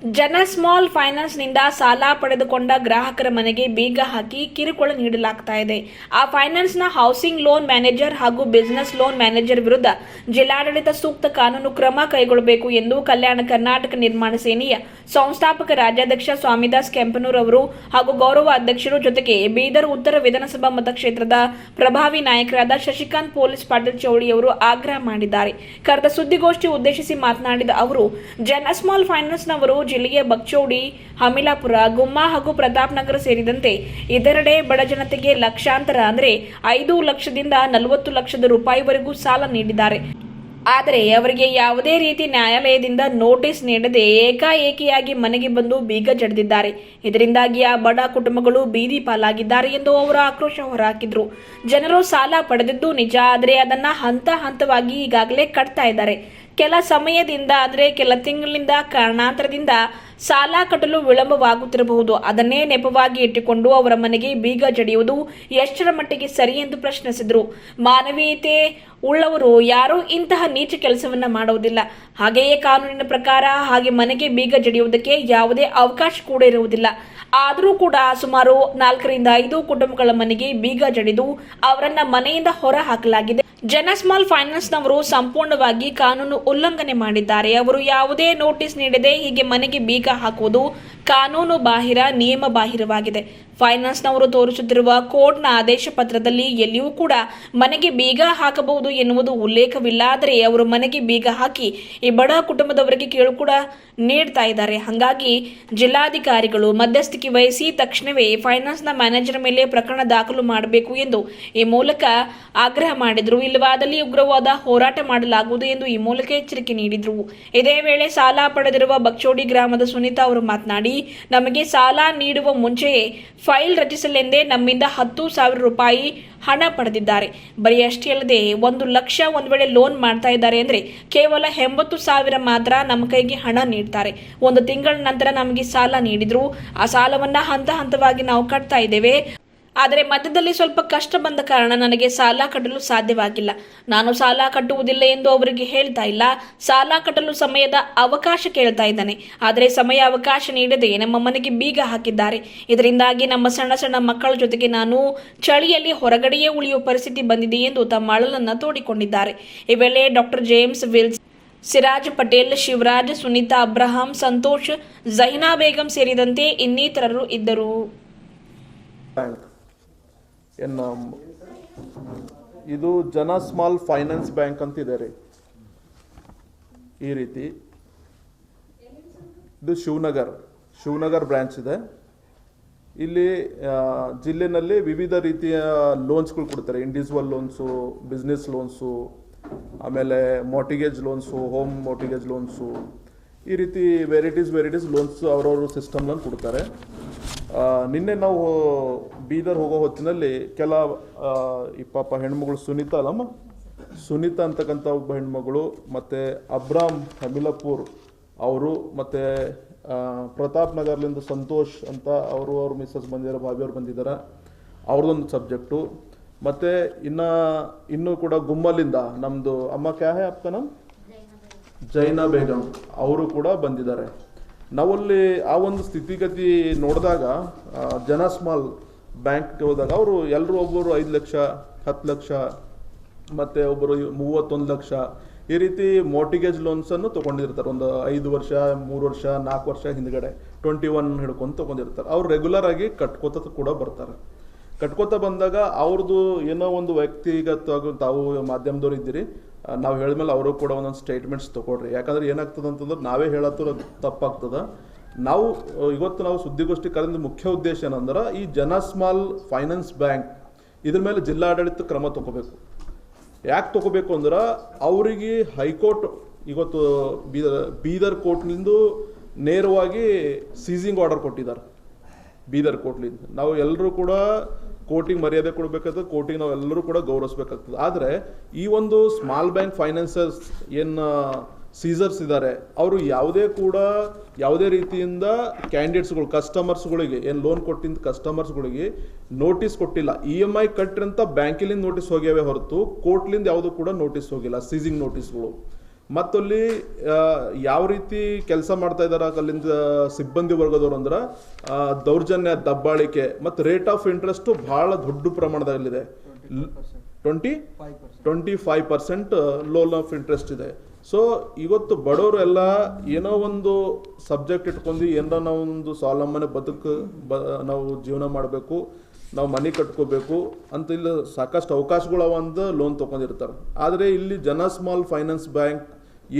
ಜನ ಸ್ಮಾಲ್ ಫೈನಾನ್ಸ್ನಿಂದ ಸಾಲ ಪಡೆದುಕೊಂಡ ಗ್ರಾಹಕರ ಮನೆಗೆ ಬೀಗ ಹಾಕಿ ಕಿರುಕುಳ ನೀಡಲಾಗ್ತಾ ಇದೆ. ಆ ಫೈನಾನ್ಸ್ನ ಹೌಸಿಂಗ್ ಲೋನ್ ಮ್ಯಾನೇಜರ್ ಹಾಗೂ ಬಿಸಿನೆಸ್ ಲೋನ್ ಮ್ಯಾನೇಜರ್ ವಿರುದ್ಧ ಜಿಲ್ಲಾಡಳಿತ ಸೂಕ್ತ ಕಾನೂನು ಕ್ರಮ ಕೈಗೊಳ್ಳಬೇಕು ಎಂದು ಕಲ್ಯಾಣ ಕರ್ನಾಟಕ ನಿರ್ಮಾಣ ಸೇನೆಯ ಸಂಸ್ಥಾಪಕ ರಾಜ್ಯಾಧ್ಯಕ್ಷ ಸ್ವಾಮಿದಾಸ್ ಕೆಂಪನೂರ್ ಅವರು ಹಾಗೂ ಗೌರವ ಅಧ್ಯಕ್ಷರು ಜೊತೆಗೆ ಬೀದರ್ ಉತ್ತರ ವಿಧಾನಸಭಾ ಮತಕ್ಷೇತ್ರದ ಪ್ರಭಾವಿ ನಾಯಕರಾದ ಶಶಿಕಾಂತ್ ಪೊಲೀಸ್ ಪಾಟೀಲ್ ಚೌಳಿ ಅವರು ಆಗ್ರಹ ಮಾಡಿದ್ದಾರೆ. ಕರೆದ ಸುದ್ದಿಗೋಷ್ಠಿ ಉದ್ದೇಶಿಸಿ ಮಾತನಾಡಿದ ಅವರು, ಜನ ಸ್ಮಾಲ್ ಫೈನಾನ್ಸ್ನವರು ಜಿಲ್ಲೆಯ ಬಕ್ಚೌಡಿ, ಹಮಿಲಾಪುರ, ಗುಮ್ಮಾ ಹಾಗೂ ಪ್ರತಾಪ್ ನಗರ ಸೇರಿದಂತೆ ಇದರೆಡೆ ಬಡ ಜನತೆಗೆ ಲಕ್ಷಾಂತರ ಅಂದರೆ 5 ಲಕ್ಷದಿಂದ 40 ಲಕ್ಷದ ರೂಪಾಯಿವರೆಗೂ ಸಾಲ ನೀಡಿದ್ದಾರೆ. ಆದರೆ ಅವರಿಗೆ ಯಾವುದೇ ರೀತಿ ನ್ಯಾಯಾಲಯದಿಂದ ನೋಟಿಸ್ ನೀಡದೆ ಏಕಾಏಕಿಯಾಗಿ ಮನೆಗೆ ಬಂದು ಬೀಗ ಜಡಿದಿದ್ದಾರೆ. ಇದರಿಂದಾಗಿ ಆ ಬಡ ಕುಟುಂಬಗಳು ಬೀದಿ ಪಾಲಾಗಿದ್ದಾರೆ ಎಂದು ಅವರು ಆಕ್ರೋಶ ಹೊರಹಾಕಿದ್ರು. ಜನರು ಸಾಲ ಪಡೆದಿದ್ದು ನಿಜ, ಆದರೆ ಅದನ್ನ ಹಂತ ಹಂತವಾಗಿ ಈಗಾಗಲೇ ಕಟ್ತಾ ಇದ್ದಾರೆ. ಕೆಲ ಸಮಯದಿಂದ ಅಂದರೆ ಕೆಲ ತಿಂಗಳಿಂದ ಕಾರಣಾಂತರದಿಂದ ಸಾಲ ಕಟ್ಟಲು ವಿಳಂಬವಾಗುತ್ತಿರಬಹುದು. ಅದನ್ನೇ ನೆಪವಾಗಿ ಇಟ್ಟುಕೊಂಡು ಅವರ ಮನೆಗೆ ಬೀಗ ಜಡಿಯುವುದು ಎಷ್ಟರ ಮಟ್ಟಿಗೆ ಸರಿ ಎಂದು ಪ್ರಶ್ನಿಸಿದರು. ಮಾನವೀಯತೆ ಉಳ್ಳವರು ಯಾರೂ ಇಂತಹ ನೀಚ ಕೆಲಸವನ್ನ ಮಾಡುವುದಿಲ್ಲ. ಹಾಗೆಯೇ ಕಾನೂನಿನ ಪ್ರಕಾರ ಹಾಗೆ ಮನೆಗೆ ಬೀಗ ಜಡಿಯುವುದಕ್ಕೆ ಯಾವುದೇ ಅವಕಾಶ ಕೂಡ ಇರುವುದಿಲ್ಲ. ಆದರೂ ಕೂಡ ಸುಮಾರು 4 ರಿಂದ 5 ಕುಟುಂಬಗಳ ಮನೆಗೆ ಬೀಗ ಜಡಿದು ಅವರನ್ನ ಮನೆಯಿಂದ ಹೊರ ಹಾಕಲಾಗಿದೆ. ಜನ ಸ್ಮಾಲ್ ಫೈನಾನ್ಸ್ನವರು ಸಂಪೂರ್ಣವಾಗಿ ಕಾನೂನು ಉಲ್ಲಂಘನೆ ಮಾಡಿದ್ದಾರೆ. ಅವರು ಯಾವುದೇ ನೋಟಿಸ್ ನೀಡದೆ ಹೀಗೆ ಮನೆಗೆ ಬೀಗ ಹಾಕುವುದು ಕಾನೂನು ಬಾಹಿರ, ನಿಯಮ ಬಾಹಿರವಾಗಿದೆ. ಫೈನಾನ್ಸ್ನವರು ತೋರಿಸುತ್ತಿರುವ ಕೋರ್ಟ್ನ ಆದೇಶ ಪತ್ರದಲ್ಲಿ ಎಲ್ಲಿಯೂ ಕೂಡ ಮನೆಗೆ ಬೀಗ ಹಾಕಬಹುದು ಎನ್ನುವುದು ಉಲ್ಲೇಖವಿಲ್ಲ. ಆದರೆ ಅವರು ಮನೆಗೆ ಬೀಗ ಹಾಕಿ ಈ ಬಡ ಕುಟುಂಬದವರಿಗೆ ಕಿರುಕುಳ ನೀಡ್ತಾ ಇದ್ದಾರೆ. ಹಾಗಾಗಿ ಜಿಲ್ಲಾಧಿಕಾರಿಗಳು ಮಧ್ಯಸ್ಥಿಕೆ ವಹಿಸಿ ತಕ್ಷಣವೇ ಫೈನಾನ್ಸ್ನ ಮ್ಯಾನೇಜರ್ ಮೇಲೆ ಪ್ರಕರಣ ದಾಖಲು ಮಾಡಬೇಕು ಎಂದು ಈ ಮೂಲಕ ಆಗ್ರಹ ಮಾಡಿದರು. ಇಲ್ಲವಾದಲ್ಲಿ ಉಗ್ರವಾದ ಹೋರಾಟ ಮಾಡಲಾಗುವುದು ಎಂದು ಈ ಮೂಲಕ ಎಚ್ಚರಿಕೆ ನೀಡಿದರು. ಇದೇ ವೇಳೆ ಸಾಲ ಪಡೆದಿರುವ ಬಕ್ಚೋಡಿ ಗ್ರಾಮದ ಸುನೀತಾ ಅವರು ಮಾತನಾಡಿ, ನಮಗೆ ಸಾಲ ನೀಡುವ ಮುಂಚೆಯೇ ಫೈಲ್ ರಚಿಸಲೆಂದೇ ನಮ್ಮಿಂದ 10,000 ರೂಪಾಯಿ ಹಣ ಪಡೆದಿದ್ದಾರೆ. ಬರೀ ಅಷ್ಟೇ ಅಲ್ಲದೆ 1 ಲಕ್ಷ ಒಂದು ವೇಳೆ ಲೋನ್ ಮಾಡ್ತಾ ಇದ್ದಾರೆ ಅಂದರೆ ಕೇವಲ 80,000 ಮಾತ್ರ ನಮ್ಮ ಕೈಗೆ ಹಣ ನೀಡ್ತಾರೆ. 1 ತಿಂಗಳ ನಂತರ ನಮಗೆ ಸಾಲ ನೀಡಿದ್ರು. ಆ ಸಾಲವನ್ನ ಹಂತ ಹಂತವಾಗಿ ನಾವು ಕಟ್ತಾ ಇದ್ದೇವೆ. ಆದರೆ ಮಧ್ಯದಲ್ಲಿ ಸ್ವಲ್ಪ ಕಷ್ಟ ಬಂದ ಕಾರಣ ನನಗೆ ಸಾಲ ಕಟ್ಟಲು ಸಾಧ್ಯವಾಗಿಲ್ಲ. ನಾನು ಸಾಲ ಕಟ್ಟುವುದಿಲ್ಲ ಎಂದು ಅವರಿಗೆ ಹೇಳ್ತಾ ಇಲ್ಲ. ಸಾಲ ಕಟ್ಟಲು ಸಮಯದ ಅವಕಾಶ ಕೇಳ್ತಾ ಇದ್ದಾನೆ. ಆದರೆ ಸಮಯ ಅವಕಾಶ ನೀಡದೆ ನಮ್ಮ ಮನೆಗೆ ಬೀಗ ಹಾಕಿದ್ದಾರೆ. ಇದರಿಂದಾಗಿ ನಮ್ಮ ಸಣ್ಣ ಸಣ್ಣ ಮಕ್ಕಳ ಜೊತೆಗೆ ನಾನು ಚಳಿಯಲ್ಲಿ ಹೊರಗಡೆಯೇ ಉಳಿಯುವ ಪರಿಸ್ಥಿತಿ ಬಂದಿದೆ ಎಂದು ತಮ್ಮ ಅಳಲನ್ನು ತೋಡಿಕೊಂಡಿದ್ದಾರೆ. ಈ ವೇಳೆ doctor James Wills, Siraj Patel, Shivaraj, Sunita Abraham, Santosh, Jaina Begum ಸೇರಿದಂತೆ ಇನ್ನಿತರರು ಇದ್ದರು. ಇದು ಜನ ಸ್ಮಾಲ್ ಫೈನಾನ್ಸ್ ಬ್ಯಾಂಕ್ ಅಂತ ಇದೆ ರೀ. ಈ ರೀತಿ ಇದು ಶಿವನಗರ್ ಬ್ರಾಂಚ್ ಇದೆ. ಇಲ್ಲಿ ಜಿಲ್ಲೆನಲ್ಲಿ ವಿವಿಧ ರೀತಿಯ ಲೋನ್ಸ್ಗಳು ಕೊಡ್ತಾರೆ. ಇಂಡಿವಿಜುವಲ್ ಲೋನ್ಸು, ಬಿಸ್ನೆಸ್ ಲೋನ್ಸು, ಆಮೇಲೆ mortgage loans, home mortgage loans, ಈ ರೀತಿ ವೆರೈಟೀಸ್ ಲೋನ್ಸ್ ಅವರವರು ಸಿಸ್ಟಮ್ನಲ್ಲಿ ಕೊಡ್ತಾರೆ. ನಿನ್ನೆ ನಾವು ಬೀದರ್ ಹೋಗೋ ಹೊತ್ತಿನಲ್ಲಿ ಈ ಪಾಪ ಹೆಣ್ಮಗಳು ಸುನೀತಾ ಅಂತಕ್ಕಂಥ ಒಬ್ಬ ಹೆಣ್ಮಗಳು, ಮತ್ತು ಅಬ್ರಾಮ್ ಹಮಿಲಾಪುರ್ ಅವರು, ಮತ್ತು ಪ್ರತಾಪ್ ನಗರ್ಲಿಂದ ಸಂತೋಷ್ ಅಂತ ಅವ್ರ ಮಿಸ್ಸಸ್ ಬಂದಿದ್ದಾರೆ, ಭಾವಿಯವ್ರು ಬಂದಿದ್ದಾರೆ, ಅವ್ರದ್ದೊಂದು ಸಬ್ಜೆಕ್ಟು. ಮತ್ತು ಇನ್ನೂ ಕೂಡ ಗುಮ್ಮಲಿಂದ ನಮ್ಮದು ಅಮ್ಮ ಕ್ಯಾ ಹೈ ಆಪ್ಕಾ ನಾಮ್ ಜೈನಾ ಬೇಗಂ ಅವರು ಕೂಡ ಬಂದಿದ್ದಾರೆ. ನಾವಲ್ಲಿ ಆ ಒಂದು ಸ್ಥಿತಿಗತಿ ನೋಡಿದಾಗ ಜನ ಸ್ಮಾಲ್ ಬ್ಯಾಂಕ್ಗೆ ಹೋದಾಗ ಅವರು ಎಲ್ಲರೂ ಒಬ್ಬರು 5 ಲಕ್ಷ, 10 ಲಕ್ಷ ಮತ್ತು ಒಬ್ಬರು 31 ಲಕ್ಷ ಈ ರೀತಿ ಮಾರ್ಟಿಗೇಜ್ ಲೋನ್ಸನ್ನು ತೊಗೊಂಡಿರ್ತಾರೆ. ಒಂದು 5 ವರ್ಷ, 3 ವರ್ಷ, 4 ವರ್ಷ ಹಿಂದ್ಗಡೆ 21 ಹಿಡ್ಕೊಂಡು ತೊಗೊಂಡಿರ್ತಾರೆ. ಅವ್ರು ರೆಗ್ಯುಲರ್ ಆಗಿ ಕಟ್ಕೋತ ಕೂಡ ಬರ್ತಾರೆ. ಕಟ್ಕೋತ ಬಂದಾಗ ಅವ್ರದ್ದು ಏನೋ ಒಂದು ವ್ಯಕ್ತಿಗತವಾಗಿ ತಾವು ಮಾಧ್ಯಮದವ್ರು ಇದ್ದೀರಿ, ನಾವು ಹೇಳಿದ್ಮೇಲೆ ಅವರು ಕೂಡ ಒಂದೊಂದು ಸ್ಟೇಟ್ಮೆಂಟ್ಸ್ ತೊಗೊಳ್ರಿ. ಯಾಕಂದ್ರೆ ಏನಾಗ್ತದೆ ಅಂತಂದ್ರೆ ನಾವೇ ಹೇಳತ್ತೂ ತಪ್ಪಾಗ್ತದೆ. ಇವತ್ತು ನಾವು ಸುದ್ದಿಗೋಷ್ಠಿ ಕರೆದ ಮುಖ್ಯ ಉದ್ದೇಶ ಏನಂದ್ರೆ ಈ ಜನ ಸ್ಮಾಲ್ ಫೈನಾನ್ಸ್ ಬ್ಯಾಂಕ್ ಇದ್ರ ಮೇಲೆ ಜಿಲ್ಲಾಡಳಿತ ಕ್ರಮ ತಗೋಬೇಕು. ಯಾಕೆ ತಗೋಬೇಕು ಅಂದ್ರೆ ಅವರಿಗೆ ಹೈಕೋರ್ಟ್ ಇವತ್ತು ಬೀದರ್ ಕೋರ್ಟ್ನಿಂದ ನೇರವಾಗಿ ಸೀಸಿಂಗ್ ಆರ್ಡರ್ ಕೊಟ್ಟಿದ್ದಾರೆ. ಬೀದರ್ ಕೋರ್ಟ್ಲಿಂದ ನಾವು ಎಲ್ಲರೂ ಕೂಡ ಕೋರ್ಟಿಗೆ ಮರ್ಯಾದೆ ಕೊಡಬೇಕಾಗ್ತದೆ, ಕೋರ್ಟಿಗೆ ನಾವು ಎಲ್ಲರೂ ಕೂಡ ಗೌರವಿಸಬೇಕಾಗ್ತದೆ. ಆದರೆ ಈ ಒಂದು ಸ್ಮಾಲ್ ಬ್ಯಾಂಕ್ ಫೈನಾನ್ಸರ್ಸ್ ಏನು ಸೀಸರ್ಸ್ ಇದ್ದಾರೆ, ಅವರು ಯಾವುದೇ ರೀತಿಯಿಂದ ಕ್ಯಾಂಡಿಡೇಟ್ಸ್ಗಳು, ಕಸ್ಟಮರ್ಸ್ಗಳಿಗೆ ಏನು ಲೋನ್ ಕೊಟ್ಟಿದ್ದ ಕಸ್ಟಮರ್ಸ್ಗಳಿಗೆ ನೋಟಿಸ್ ಕೊಟ್ಟಿಲ್ಲ. EMI ಕಟ್ಟ್ರಿ ಅಂತ ಬ್ಯಾಂಕಿಲಿಂದ ನೋಟಿಸ್ ಹೋಗ್ಯಾವೆ ಹೊರತು ಕೋರ್ಟ್ಲಿಂದ ಯಾವುದೂ ಕೂಡ ನೋಟಿಸ್ ಹೋಗಿಲ್ಲ, ಸೀಸಿಂಗ್ ನೋಟಿಸ್ಗಳು. ಮತ್ತಲ್ಲಿ ಯಾವ ರೀತಿ ಕೆಲಸ ಮಾಡ್ತಾ ಇದ್ದಾರೆ ಅಲ್ಲಿಂದ ಸಿಬ್ಬಂದಿ ವರ್ಗದವರು ಅಂದ್ರೆ ದೌರ್ಜನ್ಯ, ದಬ್ಬಾಳಿಕೆ ಮತ್ತು ರೇಟ್ ಆಫ್ ಇಂಟ್ರೆಸ್ಟು ಭಾಳ ದೊಡ್ಡ ಪ್ರಮಾಣದಲ್ಲಿದೆ. 25% ಲೋನ್ ಆಫ್ ಇಂಟ್ರೆಸ್ಟ್ ಇದೆ. ಸೊ ಇವತ್ತು ಬಡವರು ಎಲ್ಲ ಏನೋ ಒಂದು ಸಬ್ಜೆಕ್ಟ್ ಇಟ್ಕೊಂಡು ಏನೋ ನಾವು ಒಂದು ಸ್ವಾವಲಂಬನೆ ನಾವು ಜೀವನ ಮಾಡಬೇಕು, ನಾವು ಮನೆ ಕಟ್ಕೋಬೇಕು ಅಂತ ಇಲ್ಲಿ ಸಾಕಷ್ಟು ಅವಕಾಶಗಳು ಒಂದು ಲೋನ್ ತೊಗೊಂಡಿರ್ತಾರೆ. ಆದರೆ ಇಲ್ಲಿ ಜನ ಸ್ಮಾಲ್ ಫೈನಾನ್ಸ್ ಬ್ಯಾಂಕ್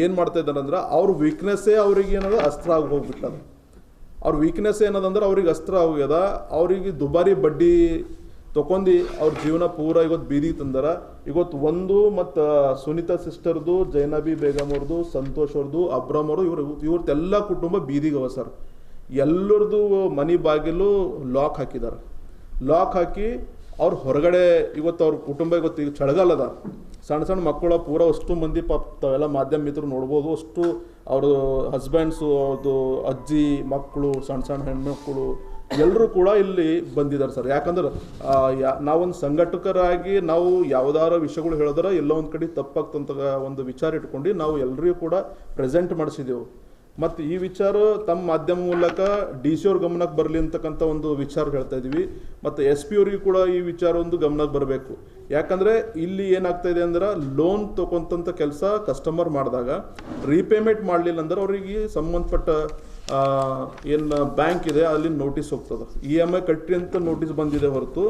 ಏನು ಮಾಡ್ತಾ ಇದ್ದಾರೆ ಅಂದ್ರೆ ಅವ್ರ ವೀಕ್ನೆಸ್ಸೇ ಅವ್ರಿಗೆ ಏನದ ಅಸ್ತ್ರ ಆಗಿ ಹೋಗ್ಬಿಟ್ಟದ. ಅವ್ರ ವೀಕ್ನೆಸ್ ಏನದಂದ್ರೆ ಅವ್ರಿಗೆ ಅಸ್ತ್ರ ಆಗ್ಯದ. ಅವ್ರಿಗೆ ದುಬಾರಿ ಬಡ್ಡಿ ತೊಗೊಂಡು ಅವ್ರ ಜೀವನ ಪೂರ ಇವತ್ತು ಬೀದಿಗೆ ತಂದಾರ. ಇವತ್ತು ಒಂದು ಮತ್ತು ಸುನೀತಾ ಸಿಸ್ಟರ್ದು, ಜೈನಬಿ ಬೇಗಮ್ ಅವ್ರದ್ದು, ಸಂತೋಷ್ ಅವ್ರದ್ದು, ಅಬ್ರಾಮ್ ಅವ್ರದ್ದು, ಇವ್ರದ್ದೆಲ್ಲ ಕುಟುಂಬ ಬೀದಿಗೆ ಅವ ಸರ್. ಎಲ್ಲರದ್ದು ಮನೆ ಬಾಗಿಲು ಲಾಕ್ ಹಾಕಿದ್ದಾರೆ. ಲಾಕ್ ಹಾಕಿ ಅವ್ರು ಹೊರಗಡೆ ಇವತ್ತು ಅವ್ರ ಕುಟುಂಬ ಇವತ್ತು ಈಗ ಚಳಿಗಾಲದ ಸಣ್ಣ ಸಣ್ಣ ಮಕ್ಕಳ ಪೂರ ಅಷ್ಟು ಮಂದಿ ತಾವೆಲ್ಲ ಮಾಧ್ಯಮ ಮಿತ್ರರು ನೋಡ್ಬೋದು. ಅಷ್ಟು ಅವರು ಹಸ್ಬೆಂಡ್ಸು, ಅವ್ರದ್ದು ಅಜ್ಜಿ, ಮಕ್ಕಳು, ಸಣ್ಣ ಸಣ್ಣ ಹೆಣ್ಮಕ್ಕಳು ಎಲ್ಲರೂ ಕೂಡ ಇಲ್ಲಿ ಬಂದಿದ್ದಾರೆ ಸರ್. ಯಾಕಂದ್ರೆ ನಾವೊಂದು ಸಂಘಟಕರಾಗಿ ನಾವು ಯಾವ್ದಾರ ವಿಷಯಗಳು ಹೇಳಿದ್ರೆ ಎಲ್ಲ ಒಂದು ಕಡೆ ತಪ್ಪಾಗ್ತಂತ ಒಂದು ವಿಚಾರ ಇಟ್ಕೊಂಡು ನಾವು ಎಲ್ಲರಿಗೂ ಕೂಡ ಪ್ರೆಸೆಂಟ್ ಮಾಡಿಸಿದೆವು. ಮತ್ತು ಈ ವಿಚಾರ ತಮ್ಮ ಮಾಧ್ಯಮ ಮೂಲಕ DC ಅವ್ರ ಗಮನಕ್ಕೆ ಬರಲಿ ಅಂತಕ್ಕಂಥ ಒಂದು ವಿಚಾರ ಹೇಳ್ತಾ ಇದ್ದೀವಿ. ಮತ್ತು SP ಅವ್ರಿಗೆ ಕೂಡ ಈ ವಿಚಾರ ಒಂದು ಗಮನಕ್ಕೆ ಬರಬೇಕು. ಯಾಕಂದರೆ ಇಲ್ಲಿ ಏನಾಗ್ತಾ ಇದೆ ಅಂದ್ರೆ ಲೋನ್ ತೊಗೊಂತಂಥ ಕೆಲಸ ಕಸ್ಟಮರ್ ಮಾಡಿದಾಗ ರೀಪೇಮೆಂಟ್ ಮಾಡಲಿಲ್ಲ ಅಂದ್ರೆ ಅವರಿಗೆ ಸಂಬಂಧಪಟ್ಟ ಏನು ಬ್ಯಾಂಕ್ ಇದೆ ಅಲ್ಲಿ ನೋಟಿಸ್ ಹೋಗ್ತದೆ. EMI ಕಟ್ಟಿ ಅಂತ ನೋಟಿಸ್ ಬಂದಿದೆ ಹೊರತು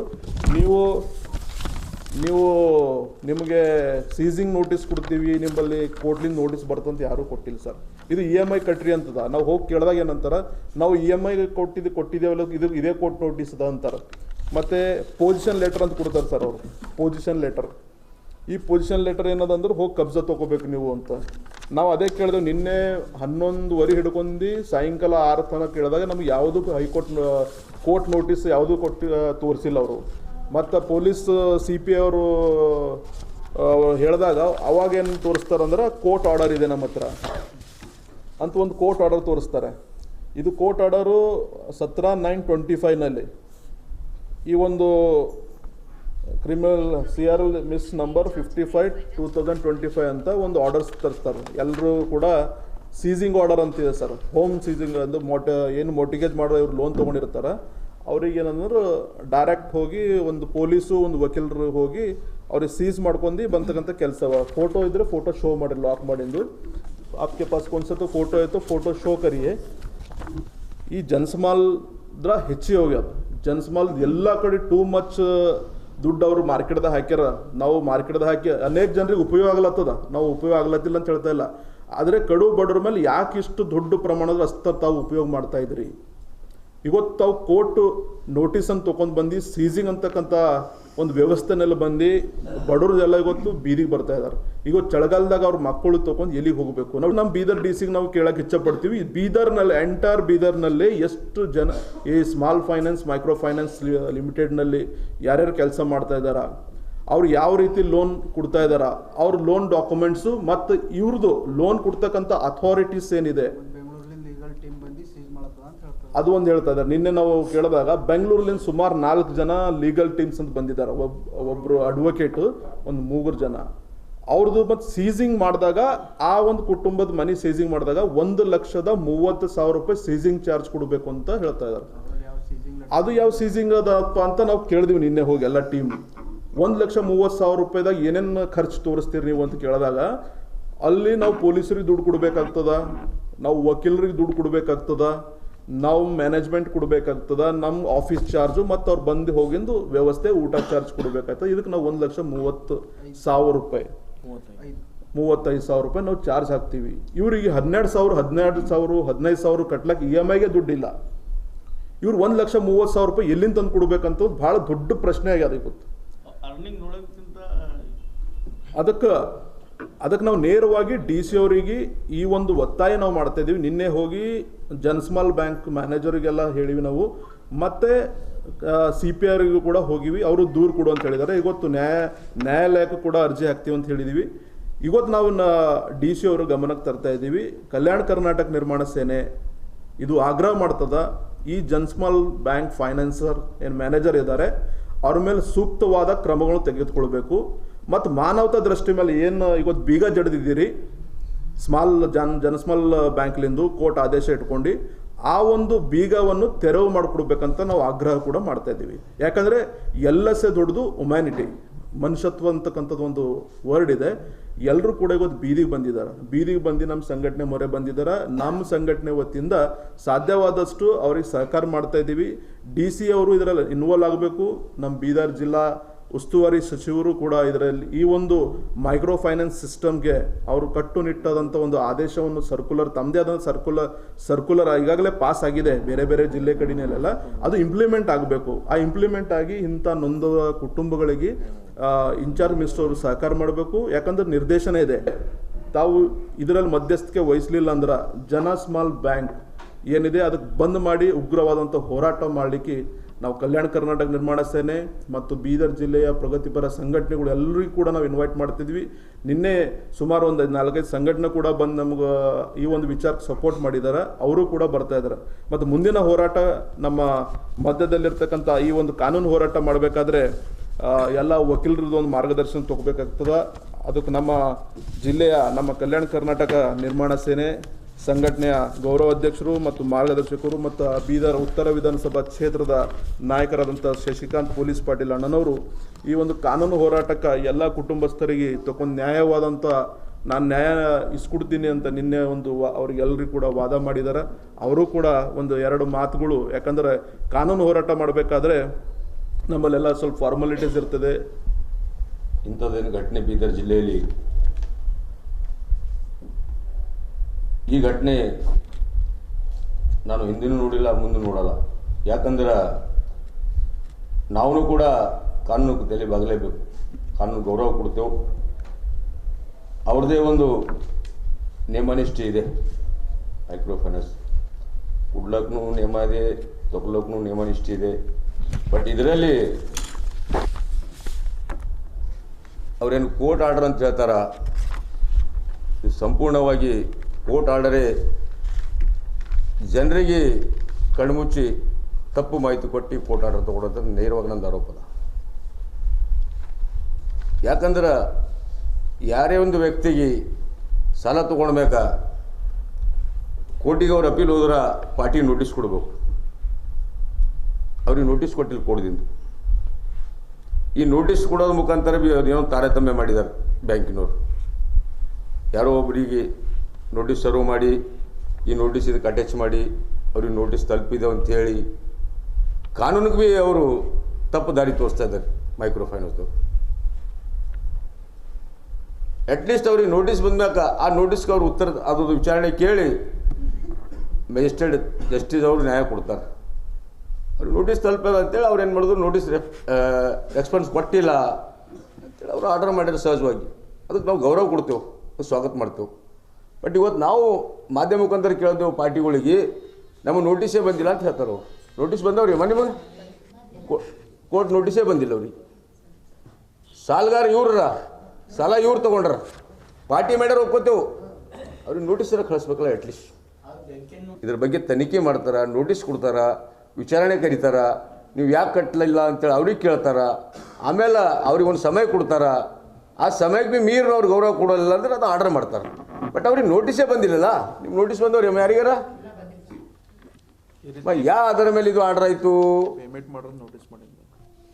ನಿಮಗೆ ಸೀಸಿಂಗ್ ನೋಟಿಸ್ ಕೊಡ್ತೀವಿ, ನಿಮ್ಮಲ್ಲಿ ಕೋರ್ಟ್ಲಿಂದ ನೋಟಿಸ್ ಬರ್ತಂತ ಯಾರೂ ಕೊಟ್ಟಿಲ್ಲ ಸರ್. ಇದು EMI ಕಟ್ರಿ ಅಂತದ. ನಾವು ಹೋಗಿ ಕೇಳಿದಾಗ ಏನಂತಾರೆ, ನಾವು EMI ಕೊಟ್ಟಿದ್ದೇವಲ್ಲ, ಇದೇ ಕೋರ್ಟ್ ನೋಟಿಸ್ ಅದ ಅಂತಾರೆ. ಮತ್ತು ಪೊಸಿಷನ್ ಲೆಟರ್ ಅಂತ ಕೊಡ್ತಾರೆ ಸರ್ ಅವರು. ಪೊಸಿಷನ್ ಲೆಟರ್, ಈ ಪೊಸಿಷನ್ ಲೆಟರ್ ಏನದಂದ್ರೆ ಹೋಗಿ ಕಬ್ಜಾ ತೊಗೋಬೇಕು ನೀವು ಅಂತ. ನಾವು ಅದೇ ಕೇಳಿದೆವು. ನಿನ್ನೆ 11:30 ಹಿಡ್ಕೊಂಡು ಸಾಯಂಕಾಲ 6 ತನಕ ಕೇಳಿದಾಗ ನಮ್ಗೆ ಯಾವುದೂ ಕೋರ್ಟ್ ನೋಟಿಸ್ ಯಾವುದೂ ತೋರಿಸಿಲ್ಲ ಅವರು. ಮತ್ತು ಪೊಲೀಸ್ CP ಅವರು ಹೇಳಿದಾಗ ಅವಾಗೇನು ತೋರಿಸ್ತಾರಂದ್ರೆ ಕೋರ್ಟ್ ಆರ್ಡರ್ ಇದೆ ನಮ್ಮ ಹತ್ರ ಅಂತ ಒಂದು ಕೋರ್ಟ್ ಆರ್ಡರ್ ತೋರಿಸ್ತಾರೆ. ಇದು ಕೋರ್ಟ್ ಆರ್ಡರು 17/9/25 ಈ ಒಂದು ಕ್ರಿಮಿನಲ್ CRL ಮಿಸ್ ನಂಬರ್ 55/2025 ಅಂತ ಒಂದು ಆರ್ಡರ್ಸ್ ತರಿಸ್ತಾರೆ. ಎಲ್ಲರೂ ಕೂಡ ಸೀಸಿಂಗ್ ಆರ್ಡರ್ ಅಂತಿದೆ ಸರ್. ಹೋಮ್ ಸೀಸಿಂಗ್ ಅಂದ್ರೆ ಏನು ಮೋಟಿಗೇಜ್ ಮಾಡೋ ಇವ್ರು ಲೋನ್ ತೊಗೊಂಡಿರ್ತಾರೆ ಅವ್ರಿಗೆ ಏನಂದ್ರೆ ಡೈರೆಕ್ಟ್ ಹೋಗಿ ಒಂದು ಪೊಲೀಸು ಒಂದು ವಕೀಲರು ಹೋಗಿ ಅವ್ರಿಗೆ ಸೀಸ್ ಮಾಡ್ಕೊಂಡು ಬಂತಕ್ಕಂಥ ಕೆಲಸ. ಫೋಟೋ ಇದ್ದರೆ ಫೋಟೋ ಶೋ ಮಾಡಿ ಲಾಕ್ ಮಾಡಿದ್ದು. आपके पास कौन सा तो फोटो है तो फोटो शो करिए. ಈ ಜನಸ್ಮಾಲ್ದ್ರ ಹೆಚ್ಚಿಗೆ ಹೋಗ್ಯದ. ಜನಸ್ಮಾಲ್ ಎಲ್ಲ ಕಡೆ ಟೂ ಮಚ್ ದುಡ್ಡು ಅವರು ಮಾರ್ಕೆಟ್ದಾಗ ಹಾಕ್ಯಾರ. ನಾವು ಮಾರ್ಕೆಟ್ದಾಗ ಹಾಕಿ ಅನೇಕ ಜನರಿಗೆ ಉಪಯೋಗ ಆಗ್ಲತ್ತದ, ನಾವು ಉಪಯೋಗ ಆಗ್ಲತ್ತಿಲ್ಲ ಅಂತ ಹೇಳ್ತಾ ಇಲ್ಲ. ಆದರೆ ಕಡು ಬಡವ್ರ ಮೇಲೆ ಯಾಕೆ ಇಷ್ಟು ದೊಡ್ಡ ಪ್ರಮಾಣದ ಅಸ್ತ್ರ ತಾವು ಉಪಯೋಗ ಮಾಡ್ತಾ ಇದ್ರಿ? ಇವತ್ತು ತಾವು ಕೋರ್ಟ್ ನೋಟಿಸ್ ಅಂತ ತೊಗೊಂಡು ಬಂದು ಸೀಸಿಂಗ್ ಅಂತಕ್ಕಂಥ ಒಂದು ವ್ಯವಸ್ಥೆನೆಲ್ಲ ಬಂದು ಬಡವ್ರದೆಲ್ಲ ಇವತ್ತು ಬೀದಿಗೆ ಬರ್ತಾ ಇದ್ದಾರೆ. ಇವತ್ತು ಚಳಿಗಾಲದಾಗ ಅವ್ರ ಮಕ್ಕಳು ತೊಗೊಂಡು ಎಲ್ಲಿಗೆ ಹೋಗಬೇಕು? ನಾವು ನಮ್ಮ ಬೀದರ್ DCಗೆ ನಾವು ಕೇಳಕ್ಕೆ ಇಚ್ಛಪಡ್ತೀವಿ, ಬೀದರ್ನಲ್ಲಿ ಎಂಟೈರ್ ಬೀದರ್ನಲ್ಲಿ ಎಷ್ಟು ಜನ ಈ ಸ್ಮಾಲ್ ಫೈನಾನ್ಸ್ ಮೈಕ್ರೋ ಫೈನಾನ್ಸ್ ಲಿಮಿಟೆಡ್ನಲ್ಲಿ ಯಾರ್ಯಾರು ಕೆಲಸ ಮಾಡ್ತಾ ಇದ್ದಾರಾ, ಅವ್ರು ಯಾವ ರೀತಿ ಲೋನ್ ಕೊಡ್ತಾ ಇದ್ದಾರಾ, ಅವ್ರ ಲೋನ್ ಡಾಕ್ಯುಮೆಂಟ್ಸು ಮತ್ತು ಇವ್ರದ್ದು ಲೋನ್ ಕೊಡ್ತಕ್ಕಂಥ ಅಥಾರಿಟೀಸ್ ಏನಿದೆ ಅದು ಒಂದು ಹೇಳ್ತಾ ಇದ್ದಾರೆ. ನಿನ್ನೆ ನಾವು ಕೇಳಿದಾಗ ಬೆಂಗಳೂರಲ್ಲಿ ಸುಮಾರು 4 ಜನ ಲೀಗಲ್ ಟೀಮ್ಸ್ ಅಂತ ಬಂದಿದ್ದಾರೆ. ಒಬ್ಬರು ಅಡ್ವೊಕೇಟು, ಒಂದು 3 ಜನ. ಅವ್ರದ್ದು ಮತ್ತು ಸೀಸಿಂಗ್ ಮಾಡಿದಾಗ ಆ ಒಂದು ಕುಟುಂಬದ ಮನಿ ಸೀಸಿಂಗ್ ಮಾಡಿದಾಗ 1,30,30,000 ರೂಪಾಯಿ ಸೀಸಿಂಗ್ ಚಾರ್ಜ್ ಕೊಡಬೇಕು ಅಂತ ಹೇಳ್ತಾ ಇದ್ದಾರೆ. ಅದು ಯಾವ ಸೀಸಿಂಗ್ ಅದಪ್ಪ ಅಂತ ನಾವು ಕೇಳಿದ್ವಿ ನಿನ್ನೆ ಹೋಗಿ ಎಲ್ಲ ಟೀಮ್. 1,30,30,000 ರೂಪಾಯಿದಾಗ ಏನೇನು ಖರ್ಚು ತೋರಿಸ್ತೀರಿ ನೀವು ಅಂತ ಕೇಳಿದಾಗ ಅಲ್ಲಿ ನಾವು ಪೊಲೀಸರಿಗೆ ದುಡ್ಡು ಕೊಡಬೇಕಾಗ್ತದ, ನಾವು ವಕೀಲರಿಗೆ ದುಡ್ಡು ಕೊಡಬೇಕಾಗ್ತದ, ನಾವು ಮ್ಯಾನೇಜ್ಮೆಂಟ್ ಕೊಡಬೇಕಾಗ್ತದ, ನಮ್ಮ ಆಫೀಸ್ ಚಾರ್ಜು ಮತ್ತು ಅವ್ರು ಬಂದು ಹೋಗಿಂದು ವ್ಯವಸ್ಥೆ ಊಟ ಚಾರ್ಜ್ ಕೊಡಬೇಕಾಗ್ತದೆ. ಇದಕ್ಕೆ ನಾವು 1,30,30,000 ರೂಪಾಯಿ 35,000 ರೂಪಾಯಿ ನಾವು ಚಾರ್ಜ್ ಹಾಕ್ತೀವಿ. ಇವರಿಗೆ 12,000 12,000 15,000 ಕಟ್ಲಕ್ಕೆ EMIಗೆ ದುಡ್ಡಿಲ್ಲ. ಇವ್ರು 1,30,30,000 ರೂಪಾಯಿ ಎಲ್ಲಿಂದ ತಂದು ಕೊಡ್ಬೇಕಂತ ಭಾಳ ದೊಡ್ಡ ಪ್ರಶ್ನೆ ಆಗ್ಯದ ಇವತ್ತು. ಅದಕ್ಕೆ ನಾವು ನೇರವಾಗಿ DC ಅವರಿಗೆ ಈ ಒಂದು ಒತ್ತಾಯ ನಾವು ಮಾಡ್ತಾ ಇದ್ದೀವಿ. ನಿನ್ನೆ ಹೋಗಿ ಜನಸ್ಮಾಲ್ ಬ್ಯಾಂಕ್ ಮ್ಯಾನೇಜರಿಗೆಲ್ಲ ಹೇಳಿವಿ ನಾವು, ಮತ್ತು CPRಗೂ ಕೂಡ ಹೋಗಿವಿ. ಅವರು ದೂರು ಕೊಡು ಅಂತ ಹೇಳಿದ್ದಾರೆ. ಇವತ್ತು ನ್ಯಾಯಾಲಯಕ್ಕೂ ಕೂಡ ಅರ್ಜಿ ಹಾಕ್ತೀವಿ ಅಂತ ಹೇಳಿದ್ದೀವಿ. ಇವತ್ತು ನಾವು DC ಅವರು ಗಮನಕ್ಕೆ ತರ್ತಾ ಇದ್ದೀವಿ. ಕಲ್ಯಾಣ ಕರ್ನಾಟಕ ನಿರ್ಮಾಣ ಸೇನೆ ಇದು ಆಗ್ರಹ ಮಾಡ್ತದ, ಈ ಜನಸ್ಮಾಲ್ ಬ್ಯಾಂಕ್ ಫೈನಾನ್ಸರ್ ಏನು ಮ್ಯಾನೇಜರ್ ಇದ್ದಾರೆ ಅವ್ರ ಮೇಲೆ ಸೂಕ್ತವಾದ ಕ್ರಮಗಳು ತೆಗೆದುಕೊಳ್ಬೇಕು. ಮತ್ತು ಮಾನವತಾ ದೃಷ್ಟಿ ಮೇಲೆ ಏನು ಇವತ್ತು ಬೀಗ ಜಡಿದಿದ್ದೀರಿ ಸ್ಮಾಲ್ ಬ್ಯಾಂಕ್ಲಿಂದು ಕೋರ್ಟ್ ಆದೇಶ ಇಟ್ಕೊಂಡು ಆ ಒಂದು ಬೀಗವನ್ನು ತೆರವು ಮಾಡಿಕೊಡ್ಬೇಕಂತ ನಾವು ಆಗ್ರಹ ಕೂಡ ಮಾಡ್ತಾ ಇದ್ದೀವಿ. ಯಾಕಂದರೆ ಎಲ್ಲಸೇ ದೊಡ್ಡದು ಹ್ಯುಮ್ಯಾನಿಟಿ, ಮನುಷ್ಯತ್ವ ಅಂತಕ್ಕಂಥದ್ದು ಒಂದು ವರ್ಡ್ ಇದೆ. ಎಲ್ಲರೂ ಕೂಡ ಇವತ್ತು ಬೀದಿಗೆ ಬಂದಿದ್ದಾರೆ. ಬೀದಿಗೆ ಬಂದು ನಮ್ಮ ಸಂಘಟನೆ ಮೊರೆ ಬಂದಿದ್ದಾರೆ. ನಮ್ಮ ಸಂಘಟನೆ ವತಿಯಿಂದ ಸಾಧ್ಯವಾದಷ್ಟು ಅವ್ರಿಗೆ ಸಹಕಾರ ಮಾಡ್ತಾ ಇದ್ದೀವಿ. DC ಅವರು ಇದರಲ್ಲಿ ಇನ್ವಾಲ್ವ್ ಆಗಬೇಕು. ನಮ್ಮ ಬೀದರ್ ಜಿಲ್ಲಾ ಉಸ್ತುವಾರಿ ಸಚಿವರು ಕೂಡ ಇದರಲ್ಲಿ ಈ ಒಂದು ಮೈಕ್ರೋ ಫೈನಾನ್ಸ್ ಸಿಸ್ಟಮ್ಗೆ ಅವರು ಕಟ್ಟುನಿಟ್ಟಾದಂಥ ಒಂದು ಆದೇಶವನ್ನು ಸರ್ಕ್ಯುಲರ್ ತಮ್ಮದೇ ಆದ ಸರ್ಕ್ಯುಲರ್ ಈಗಾಗಲೇ ಪಾಸ್ ಆಗಿದೆ ಬೇರೆ ಬೇರೆ ಜಿಲ್ಲೆ ಕಡೆಯಲ್ಲೆಲ್ಲ. ಅದು ಇಂಪ್ಲಿಮೆಂಟ್ ಆಗಬೇಕು. ಆ ಇಂಪ್ಲಿಮೆಂಟ್ ಆಗಿ ಇಂಥ ನೊಂದ ಕುಟುಂಬಗಳಿಗೆ ಇನ್ಚಾರ್ಜ್ ಮಿನಿಸ್ಟರ್ ಅವರು ಸಹಕಾರ ಮಾಡಬೇಕು. ಯಾಕಂದ್ರೆ ನಿರ್ದೇಶನ ಇದೆ, ತಾವು ಇದರಲ್ಲಿ ಮಧ್ಯಸ್ಥಿಕೆ ವಹಿಸಲಿಲ್ಲ ಅಂದ್ರೆ ಜನ ಸ್ಮಾಲ್ ಬ್ಯಾಂಕ್ ಏನಿದೆ ಅದಕ್ಕೆ ಬಂದ್ ಮಾಡಿ ಉಗ್ರವಾದಂಥ ಹೋರಾಟ ಮಾಡಲಿಕ್ಕೆ ನಾವು ಕಲ್ಯಾಣ ಕರ್ನಾಟಕ ನಿರ್ಮಾಣ ಸೇನೆ ಮತ್ತು ಬೀದರ್ ಜಿಲ್ಲೆಯ ಪ್ರಗತಿಪರ ಸಂಘಟನೆಗಳು ಎಲ್ಲರಿಗೂ ಕೂಡ ನಾವು ಇನ್ವೈಟ್ ಮಾಡ್ತಿದ್ವಿ. ನಿನ್ನೆ ಸುಮಾರು ಒಂದು 4-5 ಸಂಘಟನೆ ಕೂಡ ಬಂದು ನಮ್ಗೆ ಈ ಒಂದು ವಿಚಾರಕ್ಕೆ ಸಪೋರ್ಟ್ ಮಾಡಿದ್ದಾರೆ. ಅವರು ಕೂಡ ಬರ್ತಾ ಇದ್ದಾರೆ. ಮತ್ತು ಮುಂದಿನ ಹೋರಾಟ ನಮ್ಮ ಮಧ್ಯದಲ್ಲಿರ್ತಕ್ಕಂಥ ಈ ಒಂದು ಕಾನೂನು ಹೋರಾಟ ಮಾಡಬೇಕಾದ್ರೆ ಎಲ್ಲ ವಕೀಲರದ್ದು ಒಂದು ಮಾರ್ಗದರ್ಶನ ತಗೋಬೇಕಾಗ್ತದೆ. ಅದಕ್ಕೆ ನಮ್ಮ ಜಿಲ್ಲೆಯ ನಮ್ಮ ಕಲ್ಯಾಣ ಕರ್ನಾಟಕ ನಿರ್ಮಾಣ ಸೇನೆ ಸಂಘಟನೆಯ ಗೌರವ ಅಧ್ಯಕ್ಷರು ಮತ್ತು ಮಾರ್ಗದರ್ಶಕರು ಮತ್ತು ಬೀದರ್ ಉತ್ತರ ವಿಧಾನಸಭಾ ಕ್ಷೇತ್ರದ ನಾಯಕರಾದಂಥ ಶಶಿಕಾಂತ್ ಪೊಲೀಸ್ ಪಾಟೀಲ್ ಅಣ್ಣನವರು ಈ ಒಂದು ಕಾನೂನು ಹೋರಾಟಕ್ಕೆ ಎಲ್ಲ ಕುಟುಂಬಸ್ಥರಿಗೆ ತಗೊಂಡು ನ್ಯಾಯವಾದಂಥ ನಾನು ನ್ಯಾಯ ಇಸ್ಕೊಡ್ತೀನಿ ಅಂತ ನಿನ್ನೆ ಒಂದು ಅವ್ರಿಗೆಲ್ಲರಿಗೂ ಕೂಡ ವಾದ ಮಾಡಿದ್ದಾರೆ. ಅವರು ಕೂಡ ಒಂದು 2 ಮಾತುಗಳು, ಯಾಕಂದರೆ ಕಾನೂನು ಹೋರಾಟ ಮಾಡಬೇಕಾದ್ರೆ ನಮ್ಮಲ್ಲೆಲ್ಲ ಸ್ವಲ್ಪ ಫಾರ್ಮಾಲಿಟೀಸ್ ಇರ್ತದೆ. ಇಂಥದ್ದೇನು ಘಟನೆ ಬೀದರ್ ಜಿಲ್ಲೆಯಲ್ಲಿ ಈ ಘಟನೆ ನಾನು ಹಿಂದಿನೂ ನೋಡಿಲ್ಲ, ಮುಂದೆ ನೋಡಲ್ಲ. ಯಾಕಂದ್ರೆ ನಾವು ಕೂಡ ಕಾನೂನು ತಲೆ ಬಾಗಲೇಬೇಕು, ಕಾನೂನು ಗೌರವ ಕೊಡ್ತೇವೆ. ಅವ್ರದ್ದೇ ಒಂದು ನೇಮನಿಷ್ಠೆ ಇದೆ. ಮೈಕ್ರೋ ಫೈನಾನ್ಸ್ ಕೊಡ್ಲಕ್ಕೂ ನೇಮ ಇದೆ, ತಗೊಳ್ಳೋಕ್ಕೂ ನೇಮನಿಷ್ಠೆ ಇದೆ. ಬಟ್ ಇದರಲ್ಲಿ ಅವರೇನು ಕೋರ್ಟ್ ಆರ್ಡರ್ ಅಂತ ಹೇಳ್ತಾರ, ಇದು ಸಂಪೂರ್ಣವಾಗಿ ಕೋರ್ಟ್ ಆರ್ಡರೇ ಜನರಿಗೆ ಕಣ್ಮುಚ್ಚಿ ತಪ್ಪು ಮಾಹಿತಿ ಕೊಟ್ಟು ಕೋರ್ಟ್ ಆರ್ಡರ್ ತೊಗೊಳೋದು ನೇರವಾಗಿ ನಂದು ಆರೋಪ ಅದ. ಯಾಕಂದ್ರೆ ಯಾರೇ ಒಂದು ವ್ಯಕ್ತಿಗೆ ಸಾಲ ತೊಗೊಳ್ಬೇಕಾ ಕೋರ್ಟಿಗೆ ಅವ್ರು ಅಪೀಲ್ ಹೋದ್ರೆ ಪಾರ್ಟಿ ನೋಟಿಸ್ ಕೊಡಬೇಕು. ಅವ್ರಿಗೆ ನೋಟಿಸ್ ಕೊಟ್ಟಿಲ್ಲ ಕೊಡ್ದಿಂದ. ಈ ನೋಟಿಸ್ ಕೊಡೋದ್ರ ಮುಖಾಂತರ ಏನೋ ತಾರತಮ್ಯ ಮಾಡಿದ್ದಾರೆ ಬ್ಯಾಂಕಿನವರು. ಯಾರೋ ಒಬ್ಬರಿಗೆ ನೋಟಿಸ್ ಸರ್ವ್ ಮಾಡಿ ಈ ನೋಟಿಸ್ ಇದಕ್ಕೆ ಅಟ್ಯಾಚ್ ಮಾಡಿ ಅವ್ರಿಗೆ ನೋಟಿಸ್ ತಲುಪಿದೆ ಅಂಥೇಳಿ ಕಾನೂನಿಗೆ ಭೀ ಅವರು ತಪ್ಪು ದಾರಿ ತೋರಿಸ್ತಾ ಇದ್ದಾರೆ ಮೈಕ್ರೋ ಫೈನಾನ್ಸ್ದವರು. ಅಟ್ಲೀಸ್ಟ್ ಅವ್ರಿಗೆ ನೋಟಿಸ್ ಬಂದಾಗ ಆ ನೋಟಿಸ್ಗೆ ಅವ್ರು ಉತ್ತರ ಅದ್ರದ್ದು ವಿಚಾರಣೆ ಕೇಳಿ ಮ್ಯಾಜಿಸ್ಟ್ರೇಟ್ ಜಸ್ಟಿಸ್ ಅವರು ನ್ಯಾಯ ಕೊಡ್ತಾರೆ. ಅವ್ರು ನೋಟಿಸ್ ತಲುಪೋದು ಅಂತೇಳಿ ಅವ್ರು ಏನು ಮಾಡಿದ್ರು, ನೋಟಿಸ್ ರೆಸ್ಪಾನ್ಸ್ ಕೊಟ್ಟಿಲ್ಲ ಅಂತೇಳಿ ಅವರು ಆರ್ಡರ್ ಮಾಡಿದ್ರು ಸಹಜವಾಗಿ. ಅದಕ್ಕೆ ನಾವು ಗೌರವ ಕೊಡ್ತೇವೆ, ಸ್ವಾಗತ ಮಾಡ್ತೇವೆ. ಬಟ್ ಇವತ್ತು ನಾವು ಮಾಧ್ಯಮ ಮುಖಾಂತರ ಕೇಳಿದೆವು ಪಾರ್ಟಿಗಳಿಗೆ, ನಮಗೆ ನೋಟಿಸೇ ಬಂದಿಲ್ಲ ಅಂತ ಹೇಳ್ತಾರೆ ಅವ್ರು. ನೋಟಿಸ್ ಬಂದವ್ರಿ ಮನೆ ಕೋರ್ಟ್ ನೋಟಿಸೇ ಬಂದಿಲ್ಲ ಅವ್ರಿಗೆ. ಸಾಲಗಾರ ಇವ್ರ ಸಾಲ ಇವ್ರು ತೊಗೊಂಡ್ರ, ಪಾರ್ಟಿ ಮಾಡ್ಯಾರ ಒಪ್ಕೋತೇವೆ, ಅವ್ರಿಗೆ ನೋಟಿಸರ ಕಳಿಸ್ಬೇಕಲ್ಲ ಅಟ್ಲೀಸ್ಟ್. ಇದ್ರ ಬಗ್ಗೆ ತನಿಖೆ ಮಾಡ್ತಾರೆ, ನೋಟಿಸ್ ಕೊಡ್ತಾರೆ, ವಿಚಾರಣೆ ಕರೀತಾರ, ನೀವು ಯಾಕೆ ಕಟ್ಟಲಿಲ್ಲ ಅಂತೇಳಿ ಅವ್ರಿಗೆ ಕೇಳ್ತಾರ. ಆಮೇಲೆ ಅವ್ರಿಗೆ ಒಂದು ಸಮಯ ಕೊಡ್ತಾರ. ಆ ಸಮಯಕ್ಕೆ ಭೀ ಮೀರಿ ಅವ್ರು ಗೌರವ ಕೊಡೋಲ್ಲ ಅಂದ್ರೆ ಅದು ಆರ್ಡರ್ ಮಾಡ್ತಾರೆ. ಬಟ್ ಅವ್ರಿಗೆ ನೋಟಿಸೇ ಬಂದಿಲ್ಲಲ್ಲ. ನಿಮ್ಗೆ ನೋಟಿಸ್ ಬಂದವ್ರಿ ಯಾರಿಗಾರ ಯಾವ ಅದರ ಮೇಲೆ ಇದು ಆರ್ಡರ್ ಆಯಿತು, ಪೇಮೆಂಟ್ ಮಾಡೋದು ನೋಟಿಸ್ ಮಾಡಿದ್ರು,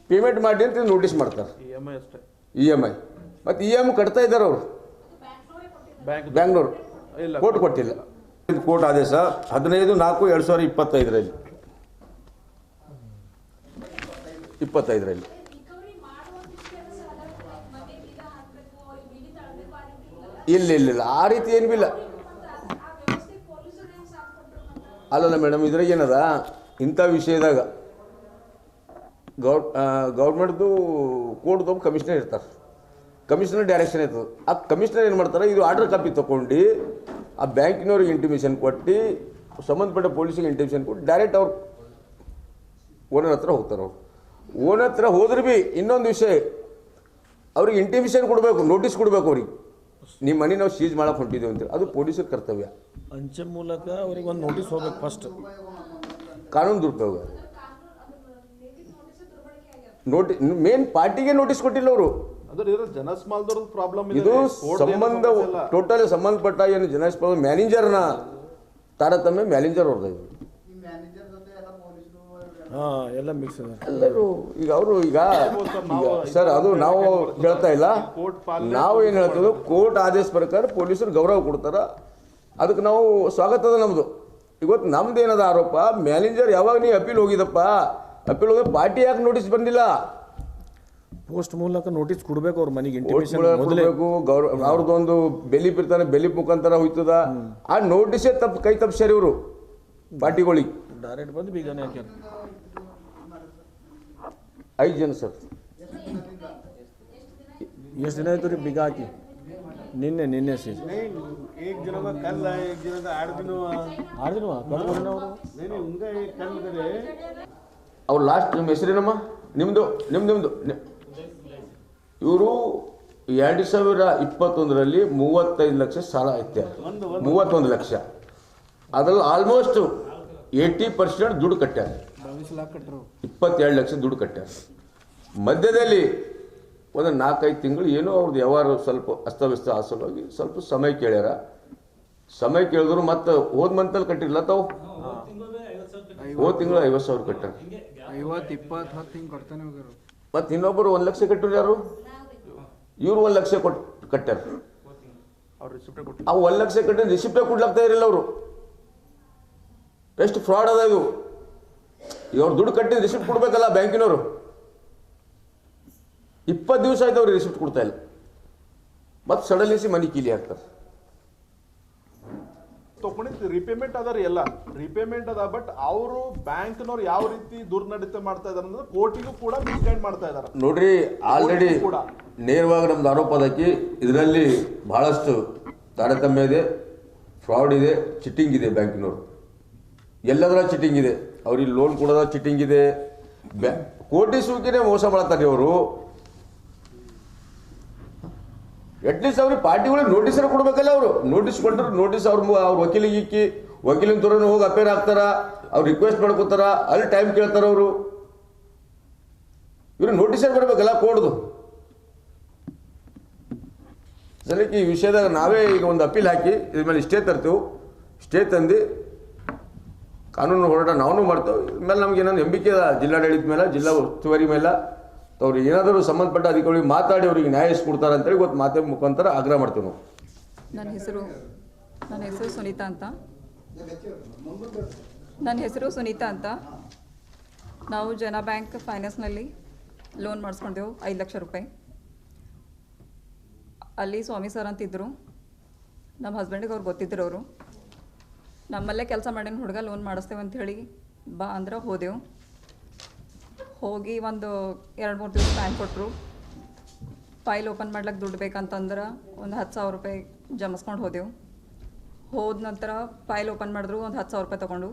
ಪೇಮೆಂಟ್ ಮಾಡಿ ಅಂತ ನೋಟಿಸ್ ಮಾಡ್ತಾರೆ. EMI ಅಷ್ಟೇ, EMI ಮತ್ತು EMI ಕಟ್ತಾ ಇದ್ದಾರೆ ಅವರು. ಬ್ಯಾಂಗ್ಳೂರು ಕೋರ್ಟ್ ಕೊಟ್ಟಿಲ್ಲ. ಇದು ಕೋರ್ಟ್ ಆದೇಶ 15/4/2025 25ರಲ್ಲಿ ಇಲ್ಲ ಆ ರೀತಿ ಏನೂ ಇಲ್ಲ. ಅಲ್ಲಲ್ಲ ಮೇಡಮ್, ಇದ್ರಾಗ ಏನದ ಇಂಥ ವಿಷಯದಾಗ ಗೌರ್ಮೆಂಟ್ದು ಕೋರ್ಟ್ದು ಕಮಿಷನರ್ ಇರ್ತಾರೆ. ಕಮಿಷನರ್ ಡೈರೆಕ್ಷನ್ ಇರ್ತದೆ. ಆ ಕಮಿಷನರ್ ಏನು ಮಾಡ್ತಾರೆ, ಇದು ಆರ್ಡರ್ ಕಾಪಿ ತೊಗೊಂಡು ಆ ಬ್ಯಾಂಕಿನವ್ರಿಗೆ ಇಂಟಿಮೇಷನ್ ಕೊಟ್ಟು ಸಂಬಂಧಪಟ್ಟ ಪೊಲೀಸಿಗೆ ಇಂಟಿಮೇಷನ್ ಕೊಟ್ಟು ಡೈರೆಕ್ಟ್ ಅವ್ರು ಓನರ್ ಹತ್ರ ಹೋಗ್ತಾರೆ. ಅವ್ರು ಓನರ್ ಹತ್ರ ಹೋದ್ರೆ ಭೀ ಇನ್ನೊಂದು ವಿಷಯ, ಅವ್ರಿಗೆ ಇಂಟಿಮೇಷನ್ ಕೊಡಬೇಕು, ನೋಟಿಸ್ ಕೊಡಬೇಕು ಅವ್ರಿಗೆ, ನಿಮ್ಮ ಮನೆ ನಾವು ಸೀಜ್ ಮಾಡಕ್ಕೆ ಹೊಂಟಿದ್ದೀವಿ ಅಂತೇಳಿ. ಅದು ಪೊಲೀಸರ ಕರ್ತವ್ಯ. ಅಂಚೆ ಮೂಲಕ ಅವ್ರಿಗೆ ಒಂದು ನೋಟಿಸ್ ಹೋಗ್ಬೇಕು ಫಸ್ಟ್. ಕಾನೂನು ದುರುಪಯೋಗ. ಮೇನ್ ಪಾರ್ಟಿಗೆ ನೋಟಿಸ್ ಕೊಟ್ಟಿಲ್ಲ ಅವರು. ಅಂದ್ರೆ ಇರೋ ಜನಸ್ಮಾಲ್ದವ್ರದ್ದು ಪ್ರಾಬ್ಲಮ್ ಇದು ಸಂಬಂಧ ಟೋಟಲಿ ಸಂಬಂಧಪಟ್ಟ ಏನು ಜನಸ್ಪದ ಮ್ಯಾನೇಜರ್ನ ತಾರತಮ್ಯ ಮ್ಯಾನೇಜರ್ ಅವ್ರದ್ದು ಇದು. ಹಾಂ ಎಲ್ಲ ಮಿಕ್ಸ್ ಇದೆ. ಎಲ್ಲರೂ ಈಗ ಅವರು ಈಗ ಸರ್ ಅದು ನಾವು ಹೇಳ್ತಾ ಇಲ್ಲ, ನಾವು ಏನು ಹೇಳ್ತೇವೆ ಕೋರ್ಟ್ ಆದೇಶ ಪ್ರಕಾರ ಪೊಲೀಸರು ಗೌರವ ಕೊಡ್ತಾರ, ಅದಕ್ಕೆ ನಾವು ಸ್ವಾಗತದ ನಮ್ಮದು. ಇವತ್ತು ನಮ್ದು ಏನದ ಆರೋಪ, ಮ್ಯಾನೇಜರ್ ಯಾವಾಗ ನೀ ಅಪೀಲ್ ಹೋಗಿದಪ್ಪ, ಅಪೀಲ್ ಹೋಗಿ ಪಾರ್ಟಿ ಯಾಕೆ ನೋಟಿಸ್ ಬಂದಿಲ್ಲ, ಪೋಸ್ಟ್ ಮೂಲಕ ನೋಟಿಸ್ ಕೊಡ್ಬೇಕು ಅವ್ರ ಮನೆಗೆ ಇಂಟಿಮೇಷನ್ ಮೊದಲೇ ಕೊಡಬೇಕು. ಅವ್ರದ್ದೊಂದು ಬೆಲಿಪ್ ಇರ್ತಾನೆ, ಬೆಲಿಪ್ ಮುಖಾಂತರ ಹೋಯ್ತದ, ಆ ನೋಟಿಸೇ ಕೈ ತಪ್ಪಿಸ್ಯಾರ ಇವರು ಪಾರ್ಟಿಗಳಿಗೆ. ಡೈರೆಕ್ಟ್ ಬಂದು ಬೀಗನೆ ಹಾಕ್ಯಾರ. 5 ಜನ ಸರ್. ಎಷ್ಟು ದಿನ ಆಯ್ತು ರೀ ಬೀಗ ಹಾಕಿ? ನಿನ್ನೆ ಸಿ एक जनों का कल है, एक जनों का 8 दिनों 6 ದಿನ ಅವರು नहीं उनका एक कल करे ಅವ್ರು ಲಾಸ್ಟ್ ನಿಮ್ಮ ಹೆಸರೇನಮ್ಮ? ನಿಮ್ಮದು ಇವರು 2021ರಲ್ಲಿ 35 ಲಕ್ಷ ಸಾಲ ಐತೆ, 31 ಲಕ್ಷ. ಅದ್ರಲ್ಲಿ ಆಲ್ಮೋಸ್ಟ್ 80% ದುಡ್ಡು ಕಟ್ಟ್ಯಾರ, 22 ಲಕ್ಷ ದುಡ್ಡು ಕಟ್ಟ್ಯಾರ. ಮಧ್ಯದಲ್ಲಿ ಒಂದು 4-5 ತಿಂಗಳು ಏನೋ ಅವ್ರದ್ದು ವ್ಯವಹಾರ ಸ್ವಲ್ಪ ಅಸ್ತವ್ಯಸ್ತ ಸಲುವಾಗಿ ಸ್ವಲ್ಪ ಸಮಯ ಕೇಳ್ಯಾರ. ಸಮಯ ಕೇಳಿದ್ರು ಮತ್ತೆ ಹೋದ ಮಂತಲ್ಲಿ ಕಟ್ಟಿರಲ್ಲ ತಾವು, ಹೋದ ತಿಂಗಳು 50,000 ಕಟ್ಟಾರ. 50 20 10 ಹಿಂಗೆ ಕೊಡ್ತಾನೆ ಹೋಗ್ಯಾರ. ಮತ್ತು ಇನ್ನೊಬ್ಬರು 1 ಲಕ್ಷ ಕಟ್ಟಿರು ಯಾರು, ಇವ್ರು 1 ಲಕ್ಷ ಕಟ್ಟಾರ. ಆ 1 ಲಕ್ಷ ಕಟ್ಟಿದ ರಿಸಿಪ್ಟೇ ಕೊಡ್ಲಾಗ್ತಾ ಇರಲಿಲ್ಲ ಅವರು. ಎಷ್ಟು ಫ್ರಾಡ್ ಅದ ಇದು. ಈಗ ಅವ್ರು ದುಡ್ಡು ಕಟ್ಟಿದ ರಿಸಿಪ್ಟ್ ಕೊಡ್ಬೇಕಲ್ಲ ಬ್ಯಾಂಕಿನವರು. 20 ದಿವಸ ಆಯ್ತು ಅವ್ರಿಗೆ ರಿಸಿಪ್ಟ್ ಕೊಡ್ತಾ ಇಲ್ಲ, ಮತ್ತೆ ಸಡನ್ಲಿಸಿ ಮನಿ ಕೀಲಿ ಹಾಕ್ತಾರೆ. ತಗೊಂಡಿದ್ದು ರಿಪೇಮೆಂಟ್ ಅದ ರೀ, ಎಲ್ಲ ರಿಪೇಮೆಂಟ್ ಅದ. ಬಟ್ ಅವರು ಬ್ಯಾಂಕ್ನವ್ರು ಯಾವ ರೀತಿ ದುರ್ನಡತೆ ಮಾಡ್ತಾ ಇದಾರೆ ಅಂದ್ರೆ ಕೋರ್ಟಿಗೂ ಕೂಡ ಮಿಸ್ಗೈಡ್ ಮಾಡ್ತಾ ಇದಾರೆ ನೋಡ್ರಿ. ಆಲ್ರೆಡಿ ನೇರವಾಗಿ ನಮ್ದು ಆರೋಪ ಅದಕ್ಕೆ ಇದರಲ್ಲಿ ಬಹಳಷ್ಟು ತಾರತಮ್ಯ ಇದೆ, ಫ್ರಾಡ್ ಇದೆ, ಚಿಟ್ಟಿಂಗ್ ಇದೆ. ಬ್ಯಾಂಕಿನವರು ಎಲ್ಲದರ ಚಿಟ್ಟಿಂಗ್ ಇದೆ, ಅವ್ರಿಗೆ ಲೋನ್ ಕೊಡೋದ ಚಿಟ್ಟಿಂಗ್ ಇದೆ, ಕೋಟಿ ಸೂಕಿನೇ ಮೋಸ ಮಾಡ್ತಾರೆ ಅವರು. ಅಟ್ಲೀಸ್ಟ್ ಅವ್ರಿಗೆ ಪಾರ್ಟಿಗಳಿಗೆ ನೋಟಿಸರ ಕೊಡ್ಬೇಕಲ್ಲ. ಅವರು ನೋಟಿಸ್ ಕೊಟ್ಟರು, ನೋಟಿಸ್ ಅವ್ರ ವಕೀಲಿಗೆ ಇಕ್ಕಿ ವಕೀಲಿನ ತೋರನ್ನು ಹೋಗಿ ಅಪೇರ್ ಹಾಕ್ತಾರ, ಅವ್ರು ರಿಕ್ವೆಸ್ಟ್ ಮಾಡ್ಕೋತಾರ, ಅಲ್ಲಿ ಟೈಮ್ ಕೇಳ್ತಾರ ಅವರು. ಇವ್ರು ನೋಟಿಸರ್ ಬರಬೇಕಲ್ಲ ಕೋರ್ಟ್ದು. ಸಲಕ್ಕೆ ಈ ವಿಷಯದಾಗ ನಾವೇ ಈಗ ಒಂದು ಅಪೀಲ್ ಹಾಕಿ ಇದ್ರ ಮೇಲೆ ಸ್ಟೇ ತರ್ತೀವಿ. ಸ್ಟೇ ತಂದು ಕಾನೂನು ಹೋರಾಟ ನಾವು ಮಾಡ್ತೇವೆ. ಇದ್ಮೇಲೆ ನಮ್ಗೆ ಏನಾದ್ರು ನಂಬಿಕೆ ಅದ ಜಿಲ್ಲಾಡಳಿತ ಮೇಲೆ, ಜಿಲ್ಲಾ ಉಸ್ತುವಾರಿ ಮೇಲೆ. ಅವ್ರು ಏನಾದರೂ ಸಂಬಂಧಪಟ್ಟ ಅಧಿಕಾರಿಗಳಿಗೆ ಮಾತಾಡಿ ಅವ್ರಿಗೆ ನ್ಯಾಯ ಕೊಡ್ತಾರೆ ಅಂತೇಳಿ ಇವತ್ತು ಮಾಧ್ಯಮ ಮುಖಾಂತರ ಆಗ್ರಹ ಮಾಡ್ತೀವಿ ನಾವು. ನನ್ನ ಹೆಸರು ಸುನೀತಾ ಅಂತ. ನಾವು ಜನ ಬ್ಯಾಂಕ್ ಫೈನಾನ್ಸ್ನಲ್ಲಿ ಲೋನ್ ಮಾಡಿಸ್ಕೊಂಡೆವು 5 ಲಕ್ಷ ರೂಪಾಯಿ. ಅಲ್ಲಿ ಸ್ವಾಮಿ ಸರ್ ಅಂತಿದ್ದರು, ನಮ್ಮ ಹಸ್ಬೆಂಡಿಗೆ ಅವ್ರು ಗೊತ್ತಿದ್ರು. ಅವರು ನಮ್ಮಲ್ಲೇ ಕೆಲಸ ಮಾಡಿನ ಹುಡುಗ ಲೋನ್ ಮಾಡಿಸ್ತೇವೆ ಅಂಥೇಳಿ ಬಾ ಅಂದ್ರೆ ಹೋದೆವು. ಹೋಗಿ ಒಂದು 2-3 ದಿವಸ ಟೈಮ್ ಕೊಟ್ಟರು. ಫೈಲ್ ಓಪನ್ ಮಾಡ್ಲಿಕ್ಕೆ ದುಡ್ಡು ಬೇಕಂತಂದ್ರೆ ಒಂದು 10,000 ರೂಪಾಯಿ ಜಮಿಸ್ಕೊಂಡು ಹೋದೆವು. ಹೋದ ನಂತರ ಫೈಲ್ ಓಪನ್ ಮಾಡಿದ್ರು, ಒಂದು 10,000 ರೂಪಾಯಿ ತೊಗೊಂಡು.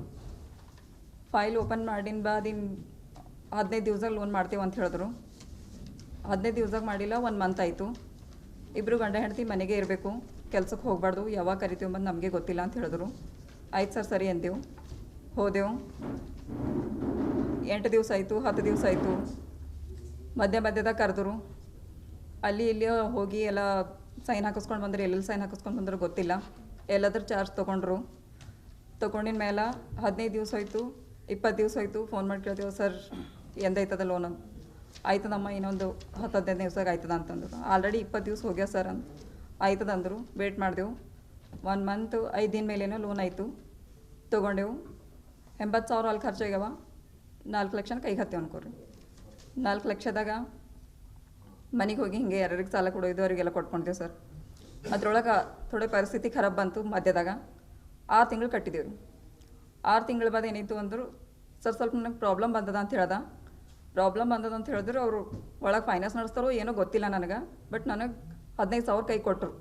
ಫೈಲ್ ಓಪನ್ ಮಾಡಿನ ಬಾದಿನ 15 ದಿವ್ಸದಾಗ ಲೋನ್ ಮಾಡ್ತೀವಿ ಅಂತ ಹೇಳಿದ್ರು. 15 ದಿವ್ಸದಾಗ ಮಾಡಿಲ್ಲ, 1 ಮಂತ್ ಆಯಿತು. ಇಬ್ಬರು ಗಂಡ ಹೆಂಡತಿ ಮನೆಗೆ ಇರಬೇಕು, ಕೆಲ್ಸಕ್ಕೆ ಹೋಗಬಾರ್ದು, ಯಾವಾಗ ಕರಿತೀವಿ ಬಂದು ನಮಗೆ ಗೊತ್ತಿಲ್ಲ ಅಂತ ಹೇಳಿದ್ರು. ಆಯ್ತು ಸರ್ ಸರಿ ಅಂದೆವು. ಹೋದೆವು. 8 ದಿವಸ ಆಯಿತು, 10 ದಿವಸ ಆಯಿತು. ಮಧ್ಯದಾಗ ಕರೆದ್ರು. ಅಲ್ಲಿ ಇಲ್ಲಿ ಹೋಗಿ ಎಲ್ಲ ಸೈನ್ ಹಾಕಿಸ್ಕೊಂಡು ಬಂದ್ರೆ, ಎಲ್ಲೆಲ್ಲಿ ಸೈನ್ ಹಾಕಿಸ್ಕೊಂಡು ಬಂದ್ರೆ ಗೊತ್ತಿಲ್ಲ. ಎಲ್ಲಾದ್ರೂ ಚಾರ್ಜ್ ತೊಗೊಂಡಿನ ಮೇಲೆ 15 ದಿವಸ ಆಯಿತು, 20 ದಿವಸ ಆಯಿತು. ಫೋನ್ ಮಾಡಿ ಕೇಳ್ತೀವಿ, ಸರ್ ಎಂದೈತದ ಲೋನ್ ಅಂತ. ಆಯ್ತದಮ್ಮ, ಇನ್ನೊಂದು 10-15 ದಿವ್ಸದಾಗ ಆಯ್ತದ ಅಂತಂದ್ರು. ಆಲ್ರೆಡಿ 20 ದಿವಸ ಹೋಗ್ಯಾವ ಸರ್ ಅಂತ. ಆಯ್ತದ ಅಂದರು. ವೇಟ್ ಮಾಡಿದೆವು. 1 ಮಂತ್ 5 ದಿನ ಮೇಲೇನೋ ಲೋನ್ ಆಯಿತು. ತೊಗೊಂಡೆವು. 80,000 ಅಲ್ಲಿ ಖರ್ಚಾಗ್ಯಾವ. 4 ಲಕ್ಷ ಕೈಗೆ ಹತ್ತೇವೆ ಅನ್ಕೋರಿ. 4 ಲಕ್ಷದಾಗ ಮನೆಗೆ ಹೋಗಿ ಹಿಂಗೆ ಯಾರಿಗೆ ಸಾಲ ಕೊಡೋದು ಅವರಿಗೆಲ್ಲ ಕೊಟ್ಕೊಂತೀವಿ ಸರ್. ಅದ್ರೊಳಗೆ ಥೋಡೆ ಪರಿಸ್ಥಿತಿ ಖರಾಬ್ ಬಂತು. ಮಧ್ಯದಾಗ 6 ತಿಂಗಳು ಕಟ್ಟಿದ್ದೀವಿ. 6 ತಿಂಗಳ ಬಾದ ಏನಿತ್ತು ಅಂದರು, ಸರ್ ಸ್ವಲ್ಪ ನನಗೆ ಪ್ರಾಬ್ಲಮ್ ಬಂದದ ಅಂತ ಹೇಳಿದ್ರು. ಅವರು ಒಳಗೆ ಫೈನಾನ್ಸ್ ನಡೆಸ್ತಾರೋ ಏನೋ ಗೊತ್ತಿಲ್ಲ ನನಗೆ. ಬಟ್ ನನಗೆ 15,000 ಕೈ ಕೊಟ್ಟರು.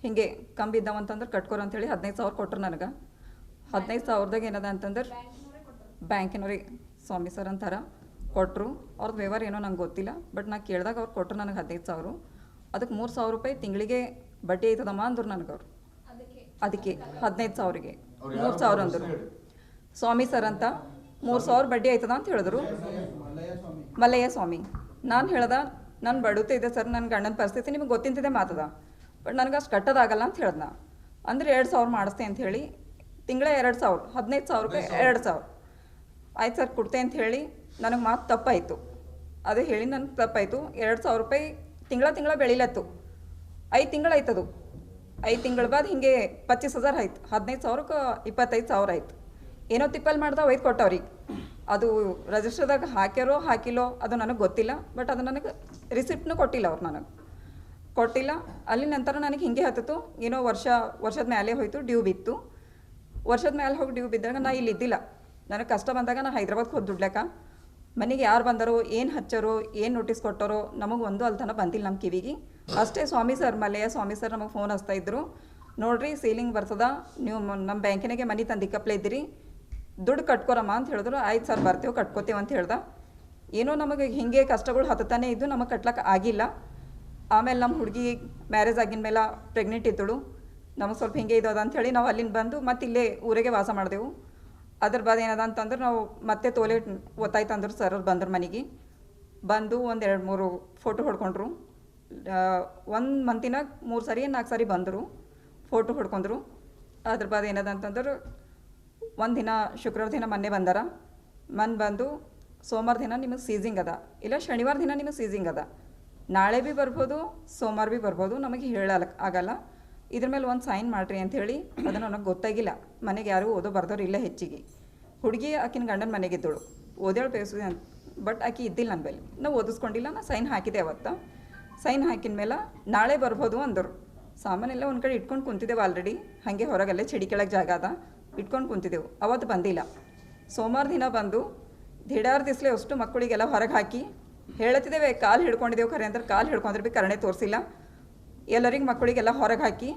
ಹಿಂಗೆ ಕಮ್ಮಿ ಇದ್ದಾವಂತಂದ್ರೆ ಕಟ್ಕೊರು ಅಂಥೇಳಿ 15,000 ಕೊಟ್ಟರು ನನಗೆ. 15,000ದಾಗ ಏನದ ಅಂತಂದ್ರೆ ಬ್ಯಾಂಕಿನವ್ರಿಗೆ ಸ್ವಾಮಿ ಸರ್ ಅಂತಾರ ಕೊಟ್ಟರು. ಅವ್ರದ್ದು ವ್ಯವಹಾರ ಏನೋ ನಂಗೆ ಗೊತ್ತಿಲ್ಲ. ಬಟ್ ನಾ ಕೇಳಿದಾಗ ಅವ್ರು ಕೊಟ್ಟರು ನನಗೆ 15,000. ಅದಕ್ಕೆ 3,000 ರೂಪಾಯಿ ತಿಂಗಳಿಗೆ ಬಡ್ಡಿ ಆಯ್ತದಮ್ಮ ಅಂದರು ನನಗೆ. ಅವರು ಅದಕ್ಕೆ 15,000ಗೆ 3,000 ಅಂದರು. ಸ್ವಾಮಿ ಸರ್ ಅಂತ 3,000 ಬಡ್ಡಿ ಆಯ್ತದ ಅಂತ ಹೇಳಿದ್ರು. ಮಲ್ಲಯ್ಯ ಸ್ವಾಮಿ. ನಾನು ಹೇಳ್ದೆ ನಾನು ಬಡುತ್ತಿದ್ದೆ ಸರ್, ನನ್ನ ಗಂಡನ ಪರಿಸ್ಥಿತಿ ನಿಮಗೆ ಗೊತ್ತಿಂತಿದೆ ಮಾತದ, ಬಟ್ ನನಗೆ ಅಷ್ಟು ಕಟ್ಟೋದಾಗಲ್ಲ ಅಂತ ಹೇಳ್ದ. ಅಂದರೆ 2,000 ಮಾಡಿಸ್ತೆ ಅಂತ ಹೇಳಿ ತಿಂಗಳ 2,000, 15,000 2,000 ಆಯ್ತು ಸರ್ ಕೊಡ್ತೆ ಅಂತ ಹೇಳಿ ನನಗೆ ಮಾತು ತಪ್ಪಾಯಿತು. ಅದೇ ಹೇಳಿ ನನಗೆ ತಪ್ಪಾಯಿತು. 2,000 ರೂಪಾಯಿ ತಿಂಗಳ ಬೆಳಿಲತ್ತು. 5 ತಿಂಗಳು ಆಯ್ತದು. 5 ತಿಂಗಳ ಬಾದ್ ಹಿಂಗೆ 25,000 ಆಯ್ತು. 15,000ಕ್ಕೆ 25,000 ಆಯ್ತು. ಏನೋ ತಿಪ್ಪಲ್ ಮಾಡ್ದ ಒಯ್ದು ಕೊಟ್ಟವ್ರಿಗೆ. ಅದು ರಿಜಿಸ್ಟರ್ದಾಗ ಹಾಕ್ಯಾರೋ ಹಾಕಿಲ್ಲೋ ಅದು ನನಗೆ ಗೊತ್ತಿಲ್ಲ, ಬಟ್ ಅದು ನನಗೆ ರಿಸಿಪ್ಟ್ನೂ ಕೊಟ್ಟಿಲ್ಲ ಅವ್ರು, ನನಗೆ ಕೊಟ್ಟಿಲ್ಲ. ಅಲ್ಲಿ ನಂತರ ನನಗೆ ಹಿಂಗೆ ಹತ್ತಿತು, ಏನೋ ವರ್ಷದ ಮೇಲೆ ಹೋಯ್ತು, ಡ್ಯೂ ಬಿತ್ತು. ವರ್ಷದ ಮೇಲೆ ಹೋಗಿ ಡ್ಯೂ ಬಿದ್ದಾಗ ನಾ ಇಲ್ಲಿ ಇದ್ದಿಲ್ಲ. ನನಗೆ ಕಷ್ಟ ಬಂದಾಗ ನಾ ಹೈದ್ರಾಬಾದ್ಗೆ ಹೋಗಿ ದುಡ್ಲಕ್ಕ. ಮನೆಗೆ ಯಾರು ಬಂದಾರೋ, ಏನು ಹಚ್ಚಾರೋ, ಏನು ನೋಟಿಸ್ ಕೊಟ್ಟಾರೋ ನಮಗೆ ಒಂದು ಅಲ್ತನ ಬಂದಿಲ್ಲ ನಮ್ಮ ಕಿವಿಗೆ. ಅಷ್ಟೇ ಸ್ವಾಮಿ ಸರ್ ನಮಗೆ ಫೋನ್ ಹಚ್ತಾ ಇದ್ರು, ನೋಡ್ರಿ ಸೀಲಿಂಗ್ ಬರ್ತದ, ನೀವು ನಮ್ಮ ಬ್ಯಾಂಕಿನಾಗೆ ಮನೆ ತಂದಿಕ್ಕಪ್ಲೆ ಇದ್ದೀರಿ, ದುಡ್ಡು ಕಟ್ಕೊರಮ್ಮ ಅಂತ ಹೇಳಿದ್ರು. ಆಯ್ತು ಸರ್ ಬರ್ತೇವೆ ಕಟ್ಕೋತೇವೆ ಅಂತ ಹೇಳ್ದೆ. ಏನೋ ನಮಗೆ ಹಿಂಗೆ ಕಷ್ಟಗಳು ಹತ್ತಾನೆ ಇದ್ದು ನಮಗೆ ಕಟ್ಲಕ್ಕೆ ಆಗಿಲ್ಲ. ಆಮೇಲೆ ನಮ್ಮ ಹುಡುಗಿ ಮ್ಯಾರೇಜ್ ಆಗಿನ ಮೇಲೆ ಪ್ರೆಗ್ನೆಂಟ್ ಇದ್ದಳು. ನಮಗೆ ಸ್ವಲ್ಪ ಹಿಂಗೆ ಇದ್ದದ ಅಂಥೇಳಿ ನಾವು ಅಲ್ಲಿಂದ ಬಂದು ಮತ್ತೆ ಇಲ್ಲೇ ಊರಿಗೆ ವಾಸ ಮಾಡಿದೆವು. ಅದ್ರ ಬಾದ ಏನದ ಅಂತಂದ್ರೆ ನಾವು ಮತ್ತೆ ತೋಲೆ ಒತ್ತಾಯ್ತು ಅಂದರು ಸರ್ ಅವ್ರು ಬಂದರು ಮನೆಗೆ. ಬಂದು ಒಂದು 2-3 ಫೋಟೋ ಹೊಡ್ಕೊಂಡ್ರು. 1 ಮಂತಿನಾಗ 3 ಸಾರಿ 4 ಸಾರಿ ಬಂದರು, ಫೋಟೋ ಹೊಡ್ಕೊಂಡ್ರು. ಅದ್ರ ಬಾದ ಏನದ ಅಂತಂದ್ರೆ ಒಂದು ದಿನ ಶುಕ್ರವಾರ ದಿನ ಮೊನ್ನೆ ಬಂದಾರ. ಬಂದು ಸೋಮವಾರ ದಿನ ನಿಮಗೆ ಸೀಸಿಂಗ್ ಅದ, ಇಲ್ಲ ಶನಿವಾರ ದಿನ ನಿಮಗೆ ಸೀಸಿಂಗ್ ಅದ, ನಾಳೆ ಭೀ ಬರ್ಬೋದು, ಸೋಮವಾರ ಭೀ ಬರ್ಬೋದು, ನಮಗೆ ಹೇಳಕ್ಕೆ ಆಗಲ್ಲ. ಇದ್ರ ಮೇಲೆ ಒಂದು ಸೈನ್ ಮಾಡಿರಿ ಅಂಥೇಳಿ. ಅದು ನನಗೆ ಗೊತ್ತಾಗಿಲ್ಲ. ಮನೆಗೆ ಯಾರು ಓದೋ ಬರ್ದವ್ರು ಇಲ್ಲ ಹೆಚ್ಚಿಗೆ. ಹುಡುಗಿ ಆಕಿನ ಗಂಡನ ಮನೆಗಿದ್ದಳು, ಓದೇಳು ಬೇಯಿಸಿದೆ ಅಂತ, ಬಟ್ ಆಕಿ ಇದ್ದಿಲ್ಲ ನನ್ನ ಬಳಿ. ನಾವು ಓದಿಸ್ಕೊಂಡಿಲ್ಲ, ನಾ ಸೈನ್ ಹಾಕಿದೆ ಅವತ್ತು. ಸೈನ್ ಹಾಕಿದ ಮೇಲೆ ನಾಳೆ ಬರ್ಬೋದು ಅಂದರು. ಸಾಮಾನೆಲ್ಲ ಒಂದು ಕಡೆ ಇಟ್ಕೊಂಡು ಕುಂತಿದ್ದೆವು ಆಲ್ರೆಡಿ, ಹಾಗೆ ಹೊರಗಲ್ಲೇ ಚಡಿ ಕೆಳಗೆ ಜಾಗ ಅದ, ಇಟ್ಕೊಂಡು ಕುಂತಿದ್ದೆವು. ಅವತ್ತು ಬಂದಿಲ್ಲ. ಸೋಮವಾರ ದಿನ ಬಂದು ದಿಢಾರ್ ದಿಸ್ಲೆ ಅಷ್ಟು ಮಕ್ಕಳಿಗೆಲ್ಲ ಹೊರಗೆ ಹಾಕಿ ಹೇಳ್ತಿದ್ದೇವೆ, ಕಾಲು ಹಿಡ್ಕೊಂಡಿದ್ದೇವೆ ಖರೆ ಅಂದ್ರೆ ಕಾಲು ಹಿಡ್ಕೊಂಡ್ರೆ ಭೀ ಕರಣೆ ತೋರಿಸಿಲ್ಲ. ಎಲ್ಲರಿಗೆ ಮಕ್ಕಳಿಗೆಲ್ಲ ಹೊರಗೆ ಹಾಕಿ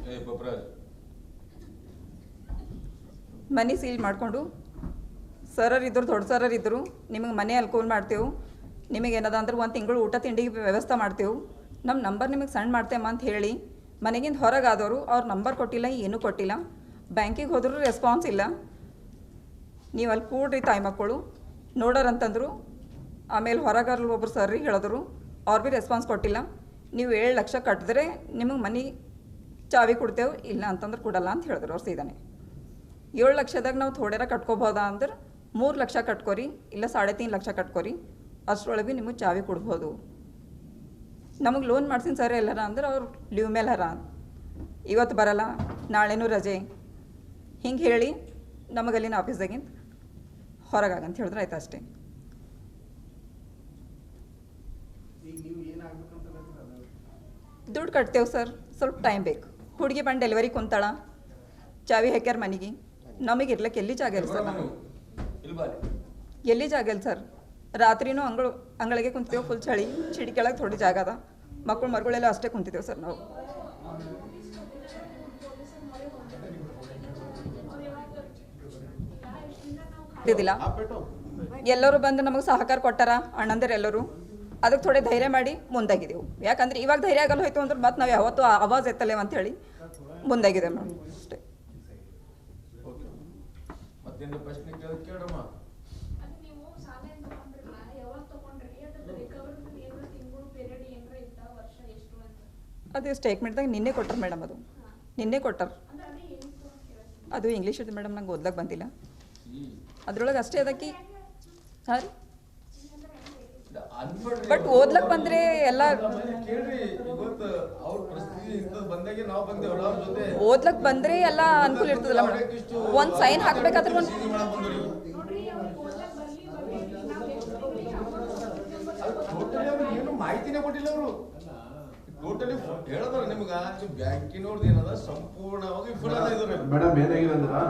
ಮನೆ ಸೀಲ್ ಮಾಡಿಕೊಂಡು, ಸರರ್ ಇದ್ದರು, ದೊಡ್ಡ ಸರರ್ ಇದ್ದರು, ನಿಮಗೆ ಮನೆ ಅಲ್ಕೋಲ್ ಮಾಡ್ತೇವೆ, ನಿಮಗೆ ಏನದ ಅಂದ್ರೆ 1 ತಿಂಗಳು ಊಟ ತಿಂಡಿಗೆ ವ್ಯವಸ್ಥೆ ಮಾಡ್ತೇವೆ, ನಮ್ಮ ನಂಬರ್ ನಿಮಗೆ ಸಣ್ಣ ಮಾಡ್ತೇಮ್ಮ ಅಂತ ಹೇಳಿ ಮನೆಗಿಂದ ಹೊರಗಾದವರು. ಅವ್ರ ನಂಬರ್ ಕೊಟ್ಟಿಲ್ಲ, ಏನೂ ಕೊಟ್ಟಿಲ್ಲ. ಬ್ಯಾಂಕಿಗೆ ಹೋದರೂ ರೆಸ್ಪಾನ್ಸ್ ಇಲ್ಲ. ನೀವು ಅಲ್ಲಿ ಕೂಡ್ರಿ ತಾಯಿ ಮಕ್ಕಳು ನೋಡೋರಂತಂದರು. ಆಮೇಲೆ ಹೊರಗಾರಲ್ಲಿ ಒಬ್ಬರು ಸರ್ರಿ ಹೇಳಿದ್ರು, ಅವ್ರು ಭೀ ರೆಸ್ಪಾನ್ಸ್ ಕೊಟ್ಟಿಲ್ಲ. ನೀವು 7 ಲಕ್ಷ ಕಟ್ಟಿದ್ರೆ ನಿಮಗೆ ಮನೆ ಚಾವಿ ಕೊಡ್ತೇವೆ, ಇಲ್ಲ ಅಂತಂದ್ರೆ ಕೊಡಲ್ಲ ಅಂತ ಹೇಳಿದ್ರು ಅವ್ರು ಸೀದಾನೆ. 7 ಲಕ್ಷದಾಗ ನಾವು ಥೋಡೆರ ಕಟ್ಕೋಬೋದಾ ಅಂದ್ರೆ 3 ಲಕ್ಷ ಕಟ್ಕೋರಿ, ಇಲ್ಲ 3.5 ಲಕ್ಷ ಕಟ್ಕೋರಿ, ಅಷ್ಟರೊಳಗೆ ಭೀ ನಿಮಗೆ ಚಾವಿ ಕೊಡ್ಬೋದು. ನಮಗೆ ಲೋನ್ ಮಾಡ್ತೀನಿ ಸರ್ ಎಲ್ಲರ ಅಂದ್ರೆ ಅವ್ರು ಲೀವ್ ಮೇಲೆ ಹರ, ಇವತ್ತು ಬರಲ್ಲ, ನಾಳೆನೂ ರಜೆ, ಹಿಂಗೆ ಹೇಳಿ ನಮಗಲ್ಲಿನ ಆಫೀಸ್ದಾಗಿಂದ ಹೊರಗಾಗಂತ ಹೇಳಿದ್ರೆ ಆಯ್ತು ಅಷ್ಟೇ. ದುಡ್ಡು ಕಟ್ತೇವೆ ಸರ್, ಸ್ವಲ್ಪ ಟೈಮ್ ಬೇಕು. ಹುಡುಗಿ ಬಂದು ಡೆಲಿವರಿ ಕುಂತಾಳ, ಚಾವಿ ಹಾಕ್ಯಾರ ಮನೆಗೆ, ನಮಗೆ ಇರ್ಲಿಕ್ಕೆ ಎಲ್ಲಿ ಜಾಗ ಇಲ್ಲ ಸರ್, ಎಲ್ಲಿ ಜಾಗ ಇಲ್ಲ ಸರ್. ರಾತ್ರಿನೂ ಅಂಗಳಿಗೆ ಕುಂತಿದ್ದೇವೆ, ಫುಲ್ ಚಳಿ, ಚಿಡಿ ಕೆಳಗೆ ಥೋಡಿ ಜಾಗ ಅದ, ಮಕ್ಕಳೆಲ್ಲ ಅಷ್ಟೇ ಕುಂತಿದ್ದೇವೆ ಸರ್ ನಾವು. ಇದ್ದಿಲ್ಲ, ಎಲ್ಲರೂ ಬಂದು ನಮಗೆ ಸಹಕಾರ ಕೊಟ್ಟಾರ, ಅಣ್ಣಂದಿರು ಎಲ್ಲರೂ. ಅದಕ್ಕೆ ಥೋಡೆ ಧೈರ್ಯ ಮಾಡಿ ಮುಂದಾಗಿದ್ದೆವು. ಯಾಕಂದ್ರೆ ಇವಾಗ ಧೈರ್ಯ ಆಗಲ್ಲ ಹೋಯ್ತು ಅಂದ್ರೆ ಮತ್ತೆ ನಾವು ಯಾವತ್ತೂ ಆವಾಜ್ ಎತ್ತಲೇವ ಅಂತ ಹೇಳಿ ಮುಂದಾಗಿದೆ ಮೇಡಮ್ ಅಷ್ಟೇ. ಅದು ಸ್ಟೇಟ್ಮೆಂಟ್ದಾಗ ನಿನ್ನೆ ಕೊಟ್ಟಾರ ಮೇಡಮ್, ಅದು ನಿನ್ನೆ ಕೊಟ್ಟಾರ. ಅದು ಇಂಗ್ಲೀಷ್ ಇದೆ ಮೇಡಮ್, ನಂಗೆ ಓದ್ಲಕ್ಕೆ ಬಂದಿಲ್ಲ. ಅದ್ರೊಳಗೆ ಅಷ್ಟೇ ಅದಕ್ಕೆ ಹಾಂ ರೀ, ಬಟ್ ಓದ್ಲಕ್ಕೆ ಬಂದರೆ ಎಲ್ಲ ಓದ್ಲಕ್ಕೆ ಬಂದರೆ ಎಲ್ಲ ಅನುಕೂಲ ಇರ್ತದಲ್ಲ ಮೇಡಮ್. ಒಂದು ಸೈನ್ ಹಾಕ್ಬೇಕಾದ್ರೆ ಒಂದು ಮಾಹಿತಿನೇ ಕೊಟ್ಟಿಲ್ಲ ಅವರು. ಟೋಟಲಿ ಹೇಳಿದ್ರೆ ನಿಮ್ಗೆ ಬ್ಯಾಂಕಿನವ್ರದ್ದು ಏನದ ಸಂಪೂರ್ಣವಾಗಿ ವಿಫಲ ಇದ್ದಾರೆ ಮೇಡಮ್. ಏನಾಗಿದೆ ಅಂದ್ರೆ